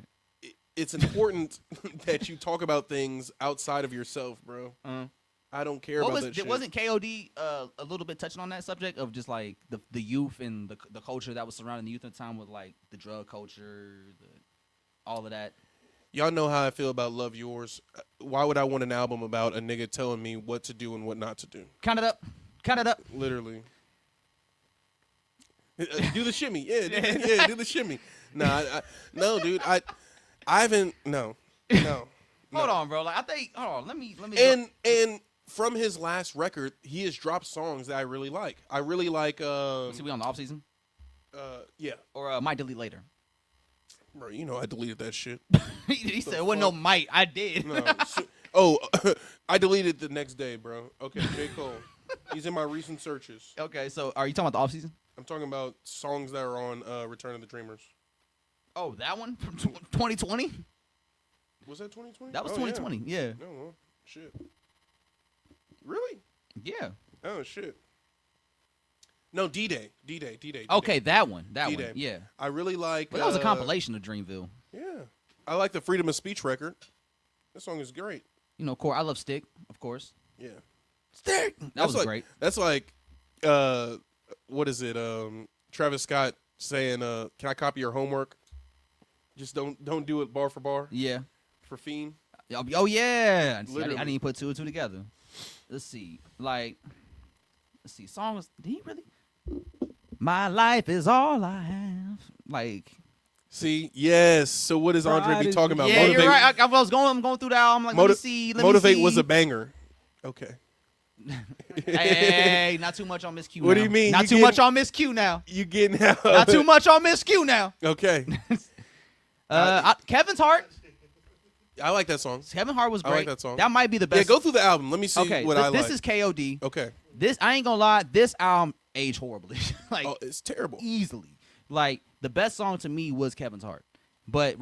It's important that you talk about things outside of yourself, bro. Uh-huh. I don't care about that shit. Wasn't KOD a little bit touching on that subject of just like the youth and the culture that was surrounding the youth at the time with like the drug culture, all of that? Y'all know how I feel about Love Yours. Why would I want an album about a nigga telling me what to do and what not to do? Count it up. Count it up. Literally. Do the shimmy. Yeah, do the shimmy. Nah, no, dude. I haven't. No. Hold on, bro. Like I think. Hold on. Let me. And from his last record, he has dropped songs that I really like. I really like. See, we on the off season Yeah, or might delete later. bro. You know I deleted that shit. he said, "Well, no, might." I did. No. Oh, I deleted the next day, bro. Okay, J. Cole. He's in my recent searches. Okay, so are you talking about the off season? I'm talking about songs that are on Return of the Dreamers. Oh, that one from 2020. Was that 2020? That was Oh, 2020. Yeah. No, well, shit. Really? Yeah. Oh shit. No, D-Day. D-Day. Okay, that one. That D-Day. one. Yeah. I really like. But that was a compilation of Dreamville. Yeah, I like the Freedom of Speech record. That song is great. You know, I love Stick, of course. Yeah, Stick. That was like, great. That's like, what is it? Travis Scott saying, "Can I copy your homework? Just don't do it bar for bar." Yeah. For Fiend. Oh yeah. See, I Literally. didn't even put two and two together. Let's see. Songs. Did he really? My life is all I have. Like. See, yes. So what is Andre Pride be is- talking about? Yeah, Motivate. you're right. I'm going through the album. Like, let me see. Motivate was a banger. Okay. Hey, not too much on Miss Q. What now. do you mean? Not You too getting- much on Miss Q now. You getting out? Not too much on Miss Q now. Okay. Kevin's Heart. I like that song. Kevin Hart was I great. like that song. That might be the Yeah, best. go through the album. Let me see Okay, what I like. this is KOD. Okay. This I ain't gonna lie. This album aged horribly. Like Oh, it's terrible. easily. Like the best song to me was Kevin's Heart. But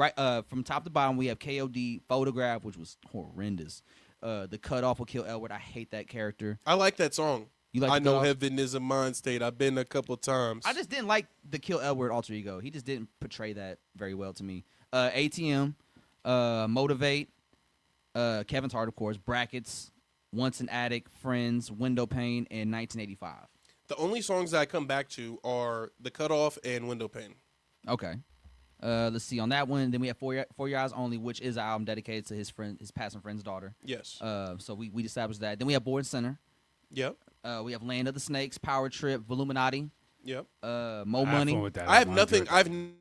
from top to bottom we have KOD, Photograph, which was horrendous. The Cutoff will kill Elwood. I hate that character. I like that song. You like I The know Cutoff? heaven is a mind state. I've been a couple times. I just didn't like the Kill Edward alter ego. He just didn't portray that very well to me. ATM, Motivate, Kevin's Heart, of course, Brackets, Once an Addict, Friends, Window Pane, and 1985. The only songs that I come back to are The Cutoff and Window Pane. Okay. Let's see on that one. Then we have For Your Eyes Only, which is an album dedicated to his passing friend's daughter. Yes. So we established that. Then we have Born Center. Yep. We have Land of the Snakes, Power Trip, Voluminati, Yep. Mo I had Money. fun with that I have album. nothing. enjoyed that.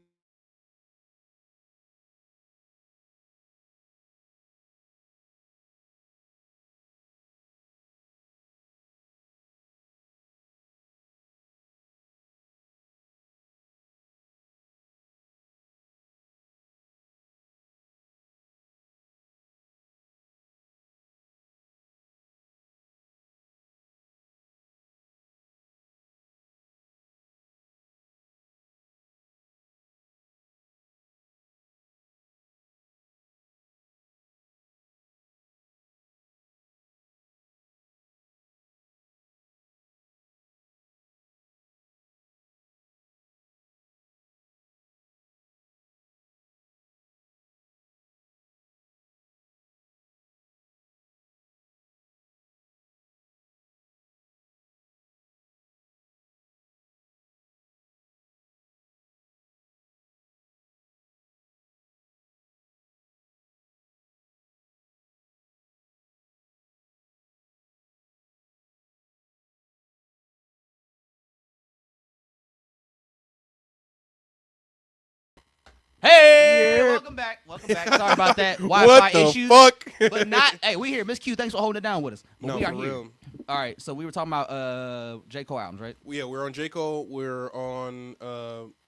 Hey, welcome back. Welcome back. Sorry about that. Wi-Fi What the issues. fuck? But not. Hey, we here. Miss Q, thanks for holding it down with us. But No, we are for here. real. All right. So we were talking about J. Cole albums, right? Yeah, we're on J. Cole. We're on.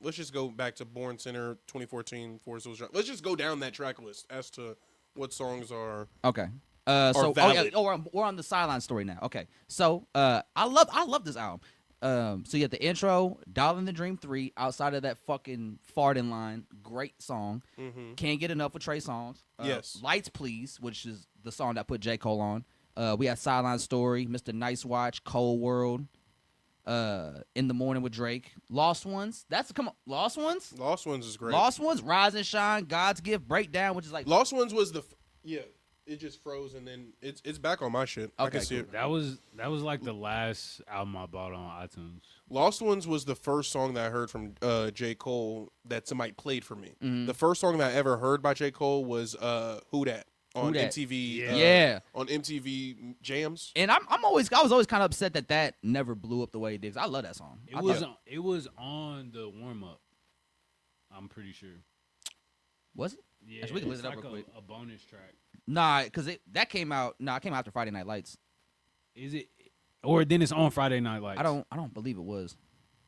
Let's just go back to Born Center 2014. Forest Hills Drive. Let's just go down that track list as to what songs are. Okay. So valid. we're on the sideline story now. Okay. So I love this album. So you have the intro, Dollar in the Dream 3, outside of that fucking farting line, great song. Mm-hmm. Can't get enough of Trey songs. Yes. Lights Please, which is the song that put J. Cole on. We have Sideline Story, Mr. Nice Watch, Cold World, In the Morning with Drake. Lost Ones. Lost Ones? Lost Ones is great. Lost Ones, Rise and Shine, God's Gift, Breakdown, which is like Lost Ones was yeah. It just froze and then it's back on my shit. I Okay, can see it. That was like the last album I bought on iTunes. Lost Ones was the first song that I heard from J. Cole that somebody played for me. Mhm. The first song that I ever heard by J. Cole was Who Dat on Who Dat? MTV. Yeah. On MTV Jams. And I was always kind of upset that never blew up the way it did. 'Cause I love that song. It was on the warm up. I'm pretty sure. Was it? Yeah, Actually, we can it's look it up like real quick. a bonus track. Nah, because that came out. Nah, it came out after Friday Night Lights. Is it? Or then it's on Friday Night Lights. I don't believe it was.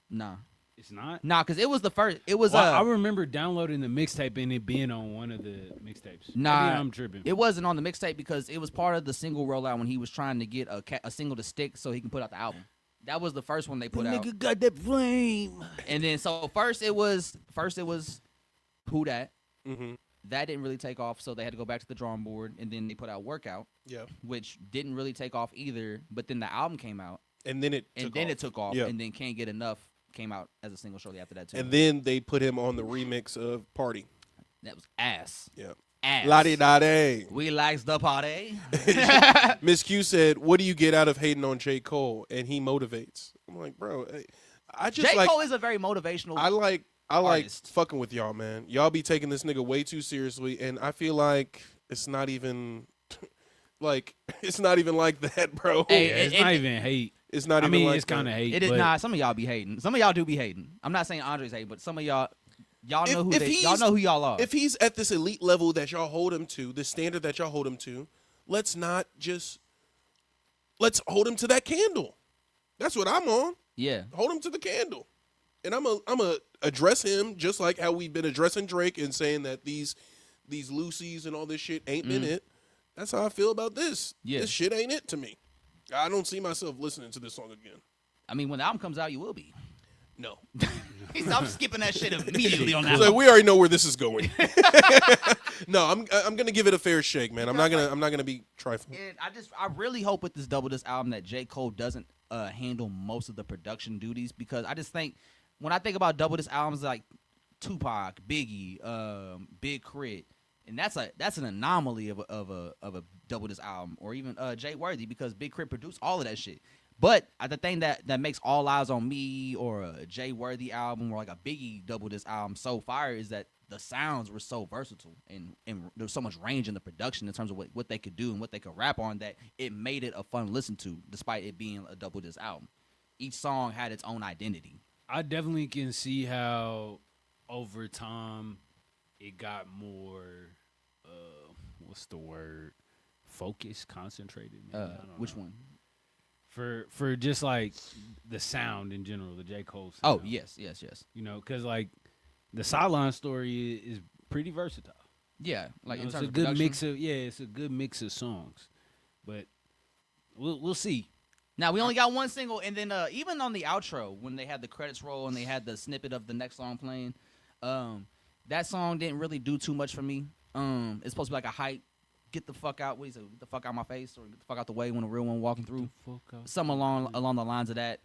Nah, It's not. because it was the first. It was Well, I remember downloading the mixtape and it being on one of the mixtapes. Nah, Maybe I'm tripping. it wasn't on the mixtape because it was part of the single rollout when he was trying to get a single to stick so he can put out the album. That was the first one they put out. got that flame. And then so first it was Who Dat. Mm-hmm. That didn't really take off, so they had to go back to the drawing board, and then they put out Workout, Yeah. which didn't really take off either. But then the album came out, And then it took off, Yeah. and then Can't Get Enough came out as a single shortly after that too. And then they put him on the remix of Party. That was ass. Yeah. Ass. La-di-da-day. We likes the party. Miss Q said, "What do you get out of hating on J. Cole?" And he motivates. I'm like, bro, I just J. like Cole is a very motivational. I like artist. fucking with y'all, man. Y'all be taking this nigga way too seriously, and I feel like it's not even like it's not even like that, bro. Hey, Yeah, it's not even hate. It's not I even mean, like it's kind of that. hate. It is but not. Some of y'all be hating. Some of y'all do be hating. I'm not saying Andre's hating, but some of y'all know If y'all know who y'all are. If he's at this elite level that y'all hold him to, the standard that y'all hold him to, let's hold him to that candle. That's what I'm on. Yeah. Hold him to the candle. And I'm a address him just like how we've been addressing Drake and saying that these Lucy's and all this shit ain't been it. That's how I feel about this. Yeah. This shit ain't it to me. I don't see myself listening to this song again. I mean, when the album comes out, you will be. No. I'm skipping that shit immediately on that. It's like we already know where this is going. No, I'm gonna give it a fair shake, man. I'm not gonna be trifling. And I really hope with this Double Disc album that J. Cole doesn't handle most of the production duties, because I just think when I think about Double Disc albums like Tupac, Biggie, Big Crit, and that's an anomaly of a Double Disc album, or even Jay Worthy, because Big Crit produced all of that shit. But the thing that makes All Eyes on Me or a Jay Worthy album or like a Biggie Double Disc album so fire is that the sounds were so versatile and there was so much range in the production in terms of what they could do and what they could rap on, that it made it a fun listen to despite it being a Double Disc album. Each song had its own identity. I definitely can see how over time it got more, what's the word? Focused, concentrated. Maybe? I don't Which know. one? For just like the sound in general, the J. Cole sound. Oh, yes. You know, because like the Sideline Story is pretty versatile. Yeah, like You know, in terms it's a of good production. mix of it's a good mix of songs, but we'll see. Now, we only got one single, and then even on the outro, when they had the credits roll and they had the snippet of the next song playing, that song didn't really do too much for me. It's supposed to be like a hype, get the fuck out, what do you say, get the fuck out my face, or get the fuck out the way when a real one walking through. Something along the lines of that.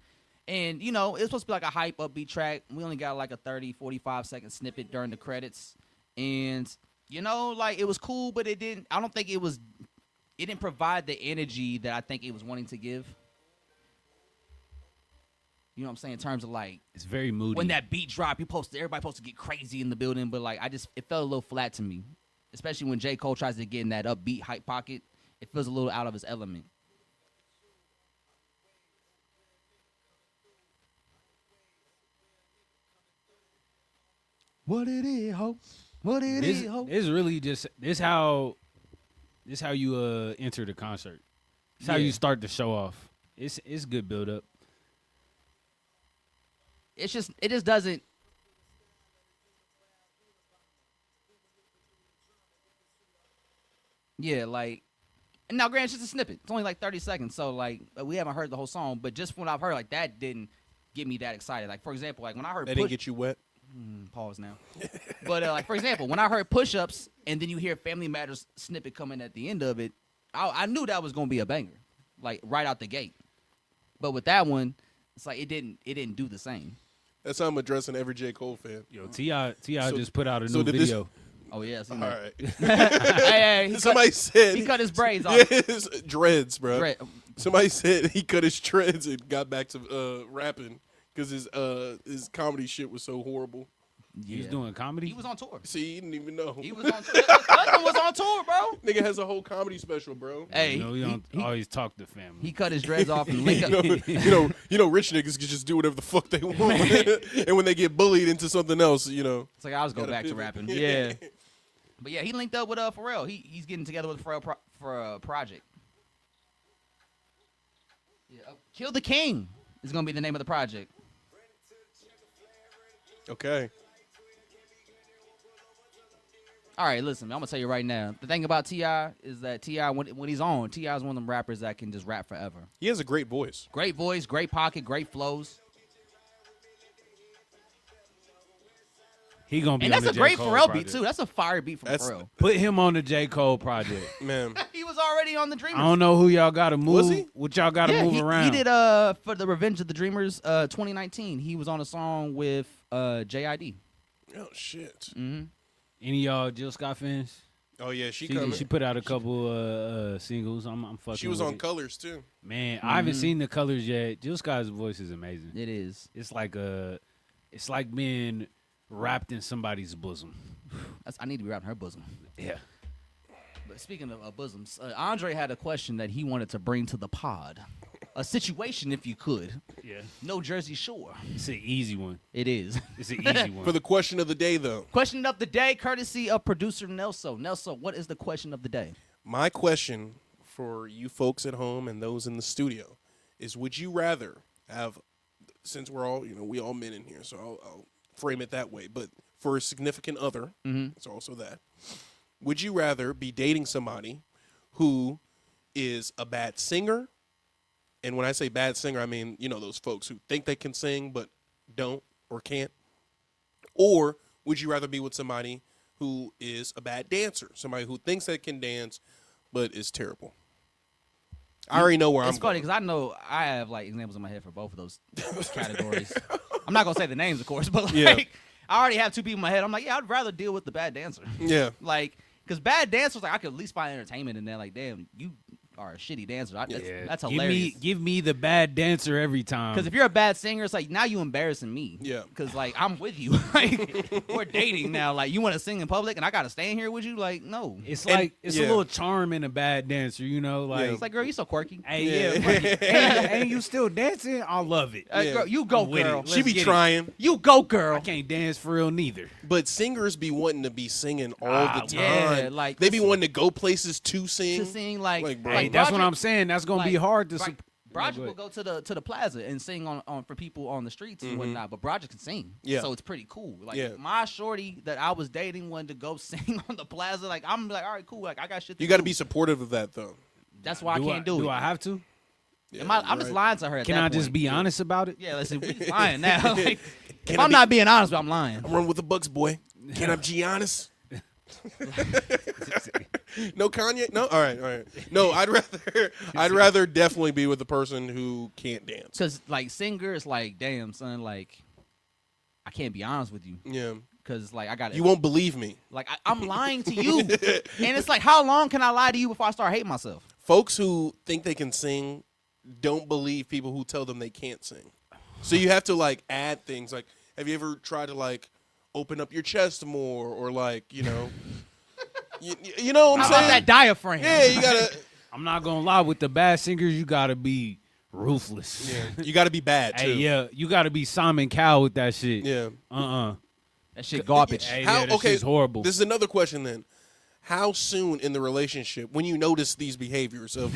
And, you know, it's supposed to be like a hype, upbeat track. We only got like a 30, 45-second snippet during the credits. And, you know, like, it was cool, but it didn't provide the energy that I think it was wanting to give. You know what I'm saying? In terms of like, It's very moody. when that beat drop, everybody supposed to get crazy in the building, but like it felt a little flat to me. Especially when J. Cole tries to get in that upbeat hype pocket, it feels a little out of his element. What it is, ho? What it is, ho? This really just this how you enter the concert. It's how Yeah. you start the show off. It's good build up. It just doesn't. Yeah, like, and now granted, it's just a snippet. It's only like 30 seconds, so like we haven't heard the whole song. But just when I've heard, like, that didn't get me that excited. Like, for example, like when I heard That didn't get you wet. pause now. But like, for example, when I heard Push Ups and then you hear Family Matters snippet coming at the end of it, I knew that was gonna be a banger, like right out the gate. But with that one, it's like it didn't do the same. That's how I'm addressing every J. Cole fan. Yo, Ti So- just put out a so new did this- video. Oh yeah, All right. hey, Somebody said he cut his braids off. Yeah, his dreads, bro. Dread- Somebody said he cut his dreads and got back to rapping because his comedy shit was so horrible. He was Yeah. doing comedy. He was on tour. See, he didn't even know. He was on tour. Cousin was on tour, bro. Nigga has a whole comedy special, bro. Hey, You know, we don't he always talk to family. he cut his dreads off and linked You up. know, rich niggas can just do whatever the fuck they want, and when they get bullied into something else, you know. It's like I was go Gotta back to pivot. rapping. Yeah. But yeah, he linked up with Pharrell. He's getting together with Pharrell for a project. Yeah, Kill the King is gonna be the name of the project. Okay. All right, listen, man, I'm gonna tell you right now. The thing about T.I. is that T.I. when he's on, T.I. is one of them rappers that can just rap forever. He has a great voice. Great voice, great pocket, great flows. He gonna be And on that's the a great J. Cole Pharrell project. beat too. That's a fire beat from That's- Pharrell. Put him on the J. Cole project. Man, He was already on the Dreamers. I don't know who y'all got to move. Was he? What y'all got to Yeah, move he, around. he did for the Revenge of the Dreamers 2019. He was on a song with JID. oh shit. Mm-hmm. Any of y'all Jill Scott fans? Oh yeah, she She, coming. she put out a couple singles. I'm fucking. She was with on it. Colors too. Man, I haven't seen the colors yet. Jill Scott's voice is amazing. It is. It's like being wrapped in somebody's bosom. I need to be wrapped in her bosom. Yeah. But speaking of bosoms, Andre had a question that he wanted to bring to the pod. A situation, if you could. Yeah. No Jersey Shore. It's an easy one. It is. It's an easy one. For the question of the day, though, Question of the day, courtesy of producer Nelson. Nelson, what is the question of the day? my question for you folks at home and those in the studio is: would you rather have, since we're all, we all men in here, so I'll frame it that way, but for a significant other, it's also that. Would you rather be dating somebody who is a bad singer? And when I say bad singer, I mean, those folks who think they can sing but don't or can't. Or would you rather be with somebody who is a bad dancer, somebody who thinks they can dance but is terrible? I already know where It's I'm funny going. because I know I have like examples in my head for both of those categories. I'm not gonna say the names, of course, but like Yeah. I already have two people in my head. I'm like, yeah, I'd rather deal with the bad dancer. Yeah. Like, because bad dancers, like I could at least find entertainment in there. Like, damn, you are a shitty dancer. That's hilarious. Give me the bad dancer every time. Because if you're a bad singer, it's like now you embarrassing me. Yeah. Because like I'm with you. Like we're dating now. Like you want to sing in public and I gotta stand here with you. Like no. it's And- like it's yeah. a little charm in a bad dancer, like It's like girl, you so quirky. hey Yeah. hey, you still dancing? I love it. Yeah. Girl, you go, I'm with it. girl. Let's She be get it. trying, You go, girl. I can't dance for real neither. but singers be wanting to be singing all the time. yeah, like, they be listen. wanting to go places to sing. To sing like, bro. Hey, like that's what Broderick- I'm saying. That's gonna be like, hard to. Broderick go will go to the plaza and sing on for people on the streets and whatnot, but Broderick can sing. Yeah. So it's pretty cool. Like Yeah. my shorty that I was dating wanted to go sing on the plaza. Like I'm like, all right, cool. Like I got shit to You got to do. be supportive of that, though. That's why I can't do it. Do I have to? Yeah, I'm just right. lying to her at Can that I just point. be honest about it? Yeah, listen, we lying now. Like, if I I'm be- not being honest, I'm lying. I'm running with the Bucks, boy. Can I be honest? No Kanye? No? All right. No, I'd rather definitely be with the person who can't dance. Because like singers, like damn son, like I can't be honest with you. Yeah. Because like I got You won't believe me. like I'm lying to you, and it's like how long can I lie to you before I start hating myself? Folks who think they can sing don't believe people who tell them they can't sing. So you have to like add things. Like, have you ever tried to like open up your chest more, or like you know what How I'm about saying? that diaphragm? Yeah, you gotta. I'm not gonna lie. With the bad singers, you gotta be ruthless. Yeah, you gotta be bad too. Hey, yeah, you gotta be Simon Cowell with that shit. Yeah. That shit garbage. Hey, How? yeah, that Okay. shit's horrible. This is another question then. How soon in the relationship, when you notice these behaviors of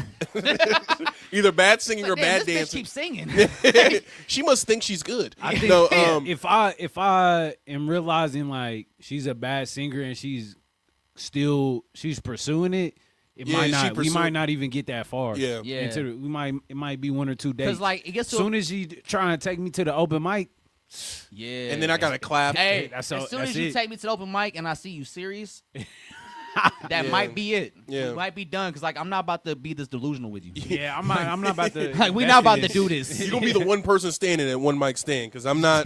either bad singing or Damn, bad this bitch dancing, keeps singing. she must think she's good. I think No, if I am realizing like she's a bad singer and she's pursuing it, it Yeah, might she not. We pursue- might not even get that far. Yeah. Yeah. It might be 1 or 2 days. Because like it gets to soon as she trying to take me to the open mic, yeah, and then I gotta clap. Hey, That's as all- soon that's as you it. take me to the open mic and I see you serious, that Yeah. might be it. Yeah. We might be done because like I'm not about to be this delusional with you. yeah, I'm not about to. Like we're invest not in about to this. do this. You're gonna be the one person standing at one mic stand because I'm not.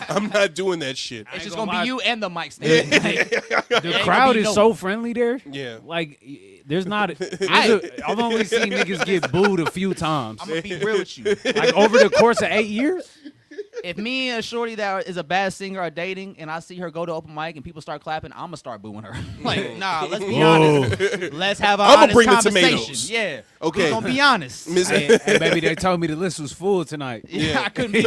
I'm not doing that shit. It's just gonna gonna lie. be you and the mic stand. Like, The ain't crowd gonna be is no- so friendly there. Yeah. Like, there's not. I've only seen niggas get booed a few times. I'm gonna be real with you. Like over the course of 8 years. If me and a shorty that is a bad singer are dating and I see her go to open mic and people start clapping, I'm gonna start booing her. Like, nah, let's be honest. Let's have an I'ma honest bring the conversation. tomatoes. Yeah. Okay. We gonna be honest. Miss- Hey, baby, they told me the list was full tonight. Yeah, I couldn't be.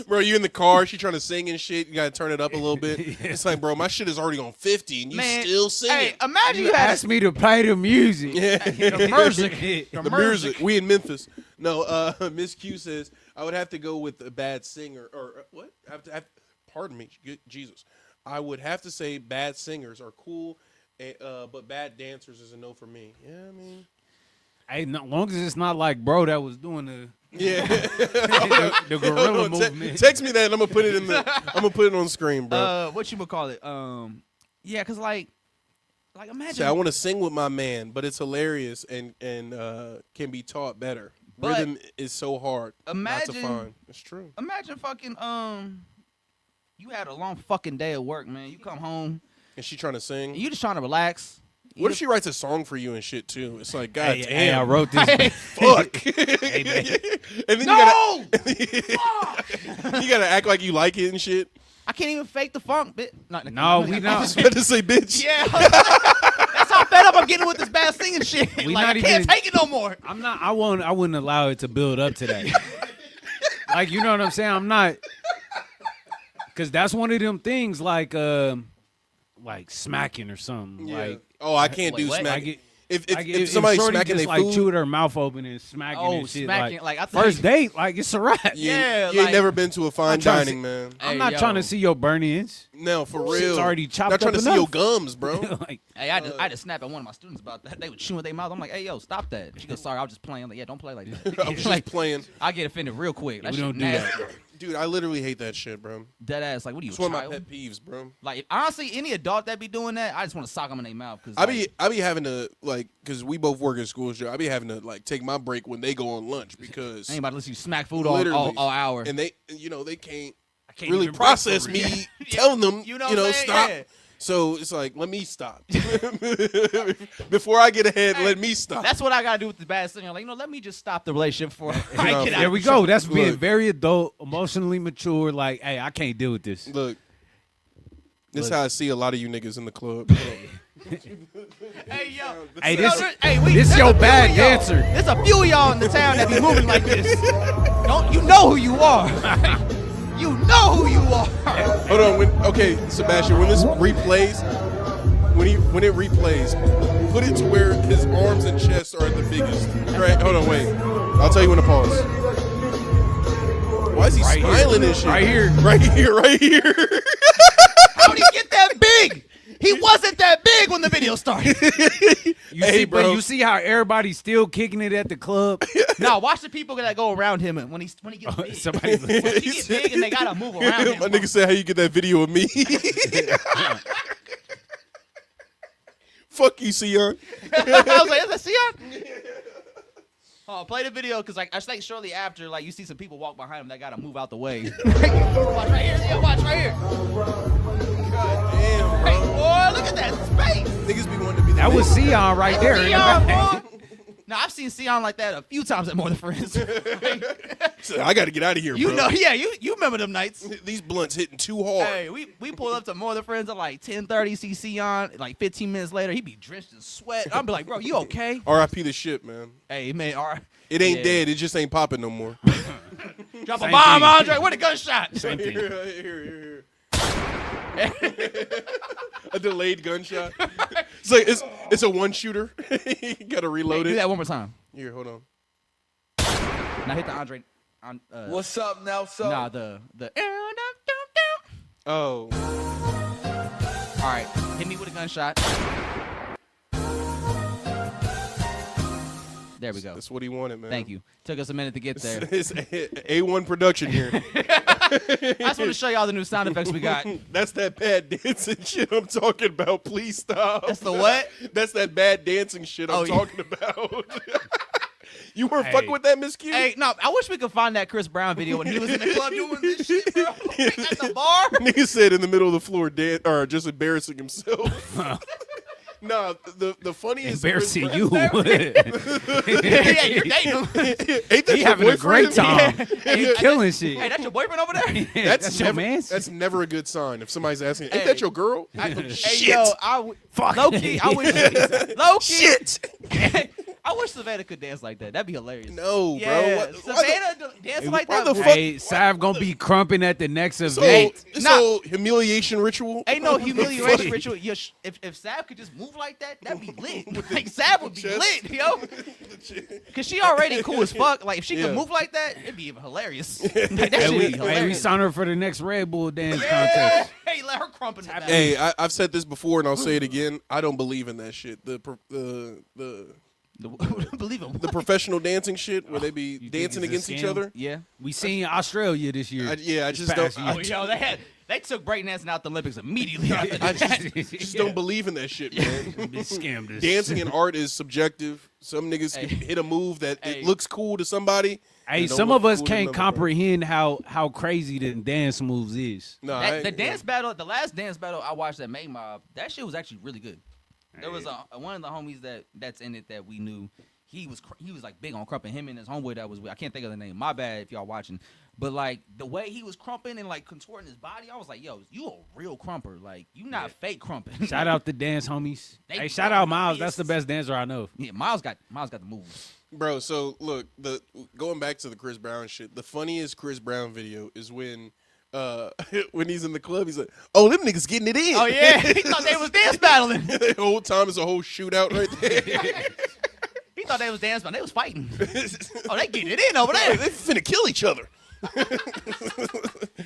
Bro, you in the car, she trying to sing and shit. You gotta turn it up a little bit. It's like, bro, my shit is already on 50 and you Man, still singing. Hey, imagine You you had asked me to play the music. Yeah. the music. The music. We in Memphis. No, Miss Q says I would have to go with a bad singer or what? Pardon me, Jesus. I would have to say bad singers are cool, but bad dancers is a no for me. Yeah, I mean, Hey, no, long as it's not like bro that was doing the the gorilla Hold on, movement. text me that, and I'm gonna put it in the. I'm gonna put it on the screen, bro. What you gonna call it? Yeah, cause like imagine. Say, I want to sing with my man, but it's hilarious and can be taught better. But Rhythm is so hard not imagine- to find. It's true. Imagine fucking you had a long fucking day at work, man. You come home And she trying to sing. and you just trying to relax. What if she writes a song for you and shit too? It's like, God damn, Hey, I wrote this. fuck. Hey, man. And then No! you gotta act like you like it and shit. I can't even fake the funk, bitch. No, we I not. was about to say, bitch. Yeah. That's how fed up I'm getting with this bad singing shit. We like, not I can't even- take it no more. I'm not. I wouldn't allow it to build up to that. Like, you know what I'm saying? I'm not. Because that's one of them things like smacking or something. Yeah. Like, Oh, I can't Wait, do what? smacking. Like If somebody's shorty smacking just their like chewed food, her mouth open and smacking Oh, and shit. smacking. Like, Like, I think- first date, like it's a wrap. Yeah, you ain't like- never been to a fine trying to dining, man. I'm Hey, not yo. trying to see your burn-ins. No, for Shit's real. already chopped Not trying to up see your enough. gums, bro. Like, Hey, I had to snap at one of my students about that. They would chew with their mouth. I'm like, hey, yo, stop that. She goes, sorry, I was just playing. I'm like, yeah, don't play like that. I was just like, playing. I get offended real quick. That we shit don't do nasty. that. Dude, I literally hate that shit, bro. Dead ass. Like, what are you, It's a one of my child? pet peeves, bro. Like, honestly, any adult that be doing that, I just want to sock them in their mouth. Cause I be having to, like, because we both work at schools, I be having to, like, take my break when they go on lunch because I ain't about to let you smack food all literally hour. and they, they can't can't really even break process for me real. telling them, You know what I'm saying? stop. Yeah. So it's like, let me stop. Before I get ahead, let me stop. That's what I gotta do with the bad thing. I'm like, let me just stop the relationship before I No, get out. There we go. That's being Look. very adult, emotionally mature. Like, hey, I can't deal with this. Look, this is Look. how I see a lot of you niggas in the club. Hey yo, Hey, yo, this there's your a few bad of y'all. dancer. There's a few of y'all in the town that be moving like this. Don't you know who you are? You know who you are. Hold on, Sebastian, when this replays, when it replays, put it to where his arms and chest are the biggest. Right? Hold on, wait. I'll tell you when to pause. Why is he Right here. smiling and shit? Right here. Right here, right here. How did he get that big? He wasn't that big when the video started. You Hey, see, bro. but you see how everybody's still kicking it at the club. Now watch the people that go around him and when he gets big. Somebody's When he get big and they gotta move around him. My nigga said, how you get that video of me? Fuck you, Sion. I was like, is that Sion? Oh, play the video because like I think shortly after, like you see some people walk behind him that gotta move out the way. Watch right here, yeah, watch right here. God damn, Hey, bro. boy, look at that space. Niggas be wanting to be the That was Sion right there. in the Sion, back. boy. Now I've seen Sion like that a few times at More Than Friends. So I got to get out of here, You bro. know, yeah, you remember them nights. These blunts hitting too hard. Hey, we pulled up to More Than Friends at like 10:30. See Sion, like 15 minutes later, he be drenched in sweat. I'd be like, bro, you okay? R.I.P. the shit, man. Hey, man, all right. It ain't Yeah. dead. It just ain't popping no more. Drop a Same bomb, thing. Andre. What a gunshot. Same thing. Here. A delayed gunshot. It's like it's a one shooter. You gotta reload Do it. that one more time. Here, hold on. Now hit the Andre. What's up, Nelson? Nah, the. Oh, All right, hit me with a gunshot. There we go. that's what he wanted, man. Thank you. Took us a minute to get there. It's A1 production here. I just want to show y'all the new sound effects we got. That's that bad dancing shit I'm talking about. Please stop. That's the what? That's that bad dancing shit I'm Oh, yeah. talking about. You weren't Hey. fucking with that, Miss Q? Hey, no, I wish we could find that Chris Brown video when he was in the club doing this shit, bro. At the bar. Nigga said in the middle of the floor, or just embarrassing himself. Nah, the funniest. Embarrassing Chris you. Yeah, you're dating him. Ain't that He your having a boyfriend? great time. Hey, He killing shit. Hey, that's your boyfriend over there? That's your never, man. That's never a good sign. If somebody's asking, Hey. ain't that your girl? Hey, Shit. yo, Fuck. low key, I wish. Low key. Shit. I wish Savannah could dance like that. That'd be hilarious. No, Yeah, bro. Why the- Savannah dancing like why that. the would- fuck- Hey, Sav gonna be crumping at the next So, event. Nah. humiliation ritual. Ain't no humiliation ritual. If Sav could just move like that, that'd be lit. Like Sav would be chest. lit, yo. Cause she already cool as fuck. Like if she Yeah. could move like that, it'd be even hilarious. Like, that shit Hey, would we, be hey, we hilarious. signed her for the next Red Bull dance Yeah. contest. Hey, let her crump in that. Hey, I've said this before and I'll say it again. I don't believe in that shit. The Believe him. The professional dancing shit where they be You think dancing it's a against each scam? other. Yeah. We seen Australia this year. I This just past don't. year. Yo, they took breakdancing out the Olympics immediately. I just don't believe in that shit, man. Been scammed us. Dancing and art is subjective. Some niggas can hit a move that Hey. it looks cool to somebody. Hey, and don't some look of us cool to can't another, bro. comprehend how crazy the dance moves is. No, The dance battle, the last dance battle I watched at May Mob, that shit was actually really good. There was one of the homies that's in it that we knew. He was like big on crumping. Him and his homeboy that was with, I can't think of the name. My bad if y'all watching. But like the way he was crumping and like contorting his body, I was like, yo, you a real crumper. Like you not fake crumping. Shout out the dance homies. They Hey, shout out Miles. fucking That's the best dancer I know. Yeah, Miles got the moves. Bro, so look, going back to the Chris Brown shit, the funniest Chris Brown video is when when he's in the club, he's like, "Oh, them niggas getting it in." Oh yeah, he thought they was dance battling. The whole time it's a whole shootout right there. He thought they was dance battling. They was fighting. Oh, they getting it in over there. They finna kill each other.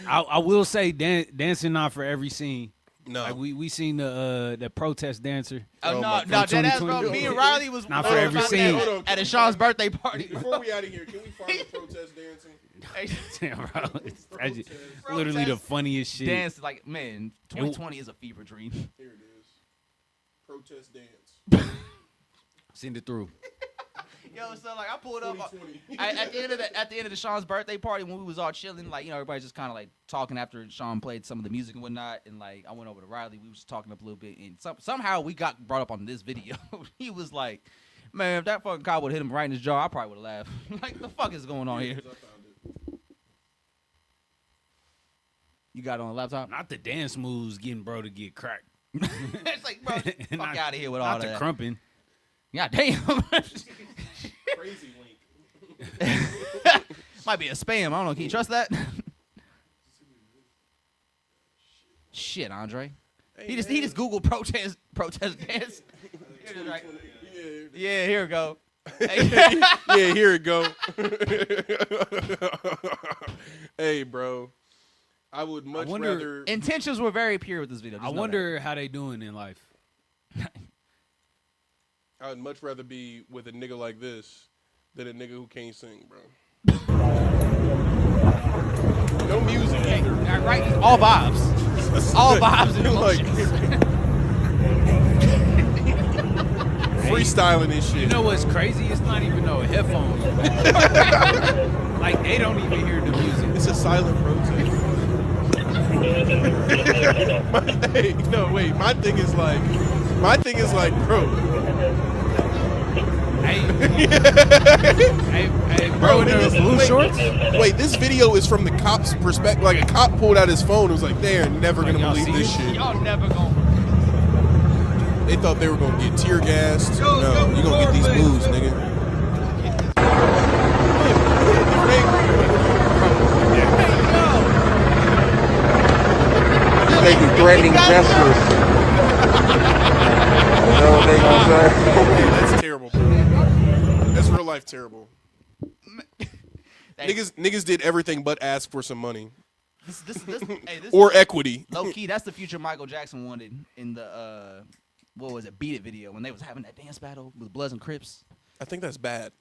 I will say dancing not for every scene. No, Like we seen the protest dancer. Oh, Oh, no, my no, God. dead ass, bro. 2020. Me and Riley was Not for every scene. Hold on. at a Sean's birthday party. Before we out of here, can we find the protest dancing? Damn, bro. That's just literally the funniest shit. Dance like man, 2020 is a fever dream. Here it is. Protest dance. Send it through. Yo, so like I pulled up 2020. at the end of the Sean's birthday party when we was all chilling, like everybody just kind of like talking after Sean played some of the music and whatnot, and like I went over to Riley, we was just talking up a little bit, and somehow we got brought up on this video. He was like, "Man, if that fucking cop would hit him right in his jaw, I probably would have laughed." Like the fuck is going on here? I found it. You got it on the laptop? Not the dance moves getting bro to get cracked. It's like, bro, fuck Not- out of here with all Not the that. crumping. God damn. Crazy link. Might be a spam. I don't know. Can you trust that? Shit, Andre. He just Googled protest dance. Here it is, right? Yeah, here we go. Yeah, here it go. Hey, bro. I would much wonder- rather. Intentions were very pure with this video. I Just know wonder how they doing in life. I would much rather be with a nigga like this than a nigga who can't sing, bro. No music that. either. Right? All vibes. All vibes and Like, emotions. freestyling and shit. You know what's crazy? It's not even no headphones. Like they don't even hear the music. It's a silent protest. Hey, no, wait. My thing is like, bro. Hey, bro, in Bro, the blue wait. shorts. Wait, this video is from the cop's perspective. Like a cop pulled out his phone and was like, "They're never Like, gonna y'all believe see this this? shit." Y'all never gonna. They thought they were gonna get tear gassed. No, you gonna get these booze, nigga. They be threatening gestures. You know what they gonna say? That's terrible, bro. That's real life terrible. Niggas did everything but ask for some money This or equity. low key. That's the future Michael Jackson wanted in the what was it? Beat It video when they was having that dance battle with Bloods and Crips. I think that's bad.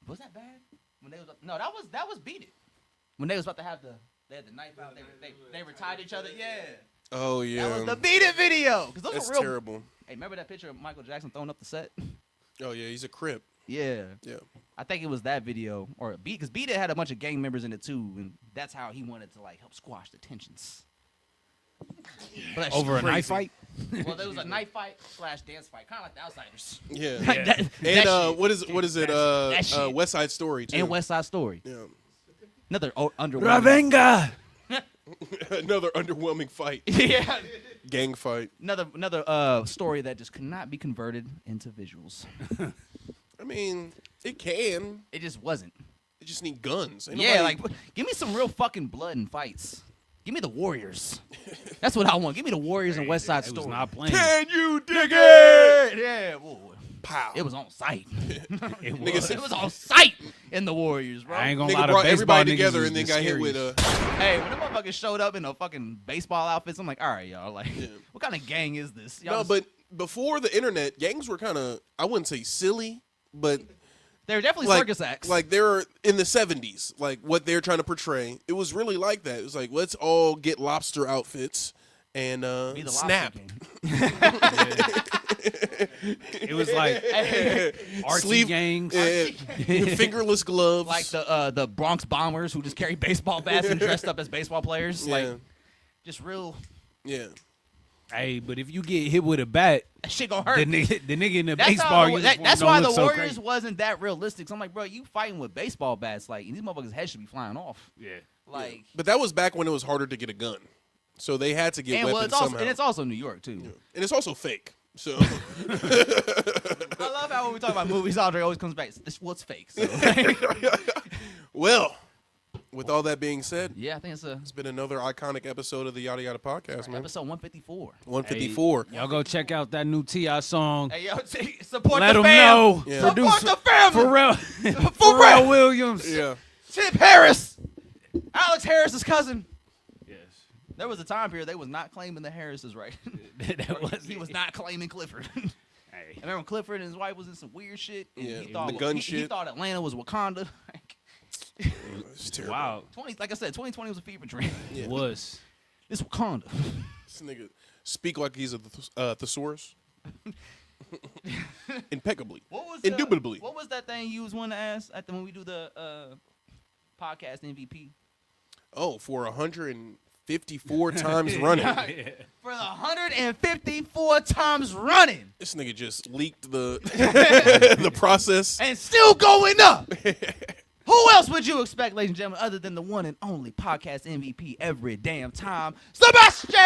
Was that bad? When they was no, that was Beat It. When they was about to have they had the knife out. They retired each other. Yeah. Oh yeah, That was the Beat It video. Cause those that's were real. terrible. Hey, remember that picture of Michael Jackson throwing up the set? Oh yeah, he's a crip. Yeah. Yeah. I think it was that video or Beat because Beat It had a bunch of gang members in it too, and that's how he wanted to like help squash the tensions. But that's Over a crazy. knife fight. Well, there was a knife fight / dance fight, kind of like the Outsiders. Yeah. Like that- And that shit. what is it? That shit. West Side Story too. And West Side Story. Yeah. Another underwhelming. Ravenga. Another underwhelming fight. Yeah. Gang fight. Another story that just could not be converted into visuals. I mean, it can. It just wasn't. They just need guns. Ain't Yeah, nobody- like give me some real fucking blood and fights. Give me the Warriors. That's what I want. Give me the Warriors and West Side It was Story. not playing. Can you dig it? Yeah, whoa. Pow. It was on site. It Nigga was. said- It was on site in the Warriors, bro. I ain't gonna lie. Nigga The brought baseball everybody niggas together is and then the got hit with scariest. Hey, when the motherfuckers showed up in a fucking baseball outfits, I'm like, all right, y'all. Like, Yeah. what kind of gang is this? Y'all No, just- but before the internet, gangs were kind of, I wouldn't say silly, but They're definitely like, circus acts. like they're in the 70s, like what they're trying to portray. It was really like that. It was like, let's all get lobster outfits and Be the snap. It was like Archie gangs. Fingerless gloves. like the Bronx Bombers who just carry baseball bats and dressed up as baseball players. Yeah. Like, just real. Yeah. Hey, but if you get hit with a bat, That shit gonna hurt. the nigga in the That's baseball how uniform that's don't why look the so Warriors crazy. wasn't that realistic. So I'm like, bro, you fighting with baseball bats? Like, these motherfuckers' heads should be flying off. Yeah. Like, But that was back when it was harder to get a gun. So they had to get and weapons it's also somehow. and it's also New York too. And it's also fake. So I love how when we talk about movies, Andre always comes back. It's fake. So. well, with all that being said, Yeah, I think it's it's been another iconic episode of the Yada Yada podcast, man. episode 154. 154. Y'all go check out that new T.I. song. Hey, yo, support Let the them fam. know. Yeah. Support the family. Pharrell, For Pharrell real. Williams. Yeah. Tip Harris. Alex Harris's cousin. Yes. There was a time period they was not claiming the Harrises right. That was He was not claiming Clifford. Hey. I remember Clifford and his wife was in some weird shit. And Yeah, he thought, the gun he shit. thought Atlanta was Wakanda. It's terrible. Wow. Like I said, 2020 was a fever dream. Yeah. It was. It's Wakanda. This nigga speak like he's a thesaurus. Impeccably. What was Indubitably. What was that thing you was wanting to ask when we do the podcast MVP? Oh, for 154 times running. For the 154 times running This nigga just leaked the the process. and still going up. Who else would you expect, ladies and gentlemen, other than the one and only podcast MVP every damn time, Sebastian?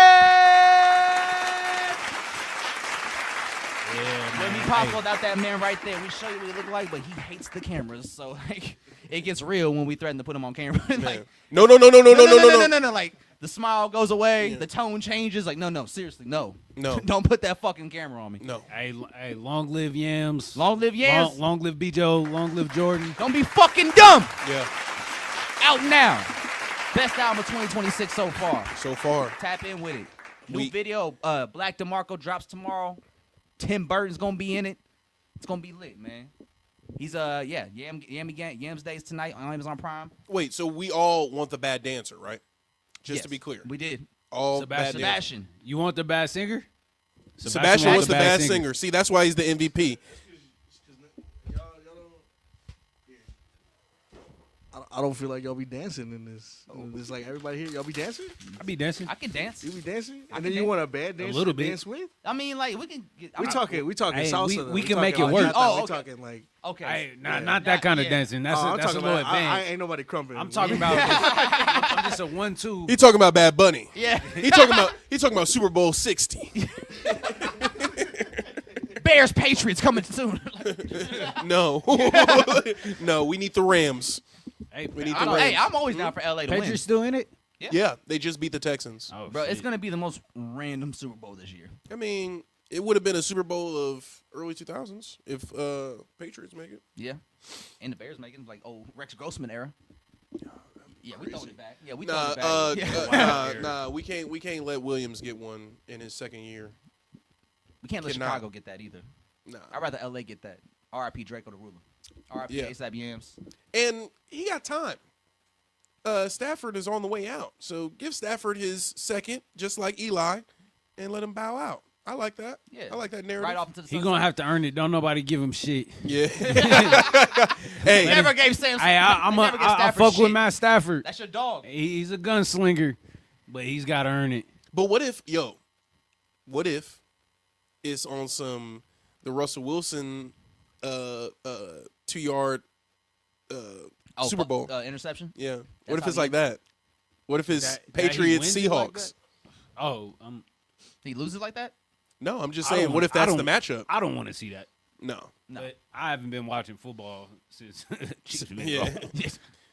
Yeah, When we pop without that man right there, we show you what he look like, but he hates the cameras, so like it gets real when we threaten to put him on camera. Like, No. like the smile goes away, the tone changes. Like, no, seriously, no, No. don't put that fucking camera on me. No. Hey, long live Yams. Long live Yams. Long live B.Joe. Long live Jordan. Don't be fucking dumb. Yeah. Out now. Best album of 2026 so far. So far. Tap in with it. New We- video. Black DeMarco drops tomorrow. Tim Burton's gonna be in it. It's gonna be lit, man. He's Yams Days tonight on Amazon Prime. Wait, so we all want the bad dancer, right? Just Yes, to be clear. we did. All Sebastian. bad dancer. Sebastian. You want the bad singer? Sebastian wants was the bad singer. See, that's why he's the MVP. I don't feel like y'all be dancing in this. It's like everybody here, y'all be dancing. I be dancing. I can dance. You be dancing, I and can then you dance. want a bad dancer little to bit. dance with. I mean, like we can. Get, We talking Hey, salsa. we though. can talking make it like work. that. Oh, We okay. talking like. Okay. Hey, not Not- that kind of yeah. dancing. That's I'm a talking little about. I advanced. ain't nobody crumping. I'm talking about. I'm just a 1-2. He talking about Bad Bunny. Yeah. He talking about Super Bowl 60. Bears Patriots coming soon. No. No, we need the Rams. Hey, We need I'm, the Rams. hey, I'm always down for LA to win. Patriots still in it? Yeah, they just beat the Texans. Oh, Bro, it's shit. gonna be the most random Super Bowl this year. I mean, it would have been a Super Bowl of early 2000s if Patriots make it. Yeah. And the Bears making like Rex Grossman era. Yeah, we throwing it back. Yeah, we Nah, throwing it back. Yeah. nah, we can't let Williams get one in his second year. We can't let cannot. Chicago get that either. Nah. I'd rather LA get that. R.I.P. Draco the Ruler. R.I.P. Yeah. ASAP Yams. And he got time. Stafford is on the way out. So give Stafford his second, just like Eli, and let him bow out. I like that. Yeah. I like that narrative. Right off into the He sunset. gonna have to earn it. Don't nobody give him shit. Yeah. They Hey, never gave Sam. Hey, I fuck with Matt Stafford. That's your dog. He's a gunslinger, but he's got to earn it. but what if it's on some the Russell Wilson 2-yard Super Bowl? Interception. Yeah. That's What if how it's he- like that? What if it's That he Patriots wins it like Seahawks? Oh, He loses like that? No, I'm just I saying. don't- What if I that's the don't- matchup? I don't want to see that. No. No. But I haven't been watching football since Yeah.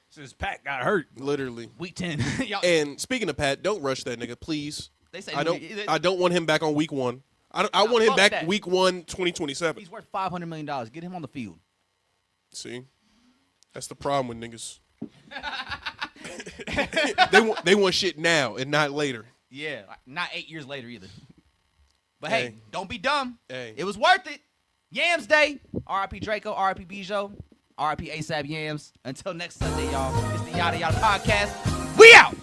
since Pat got hurt. Literally. Week 10. Y'all, And speaking of Pat, don't rush that nigga, please. they say I don't want him back on week 1. I want him fuck back that. week 1, 2027. he's worth $500 million. Get him on the field. See? That's the problem with niggas. they want shit now and not later. Yeah. Not 8 years later either. But Hey. hey, don't be dumb. Hey. It was worth it. Yams Day. R.I.P. Draco. R.I.P. Bijo. R.I.P. ASAP Yams. Until next Sunday, y'all. It's the Yada Yada Podcast. We out.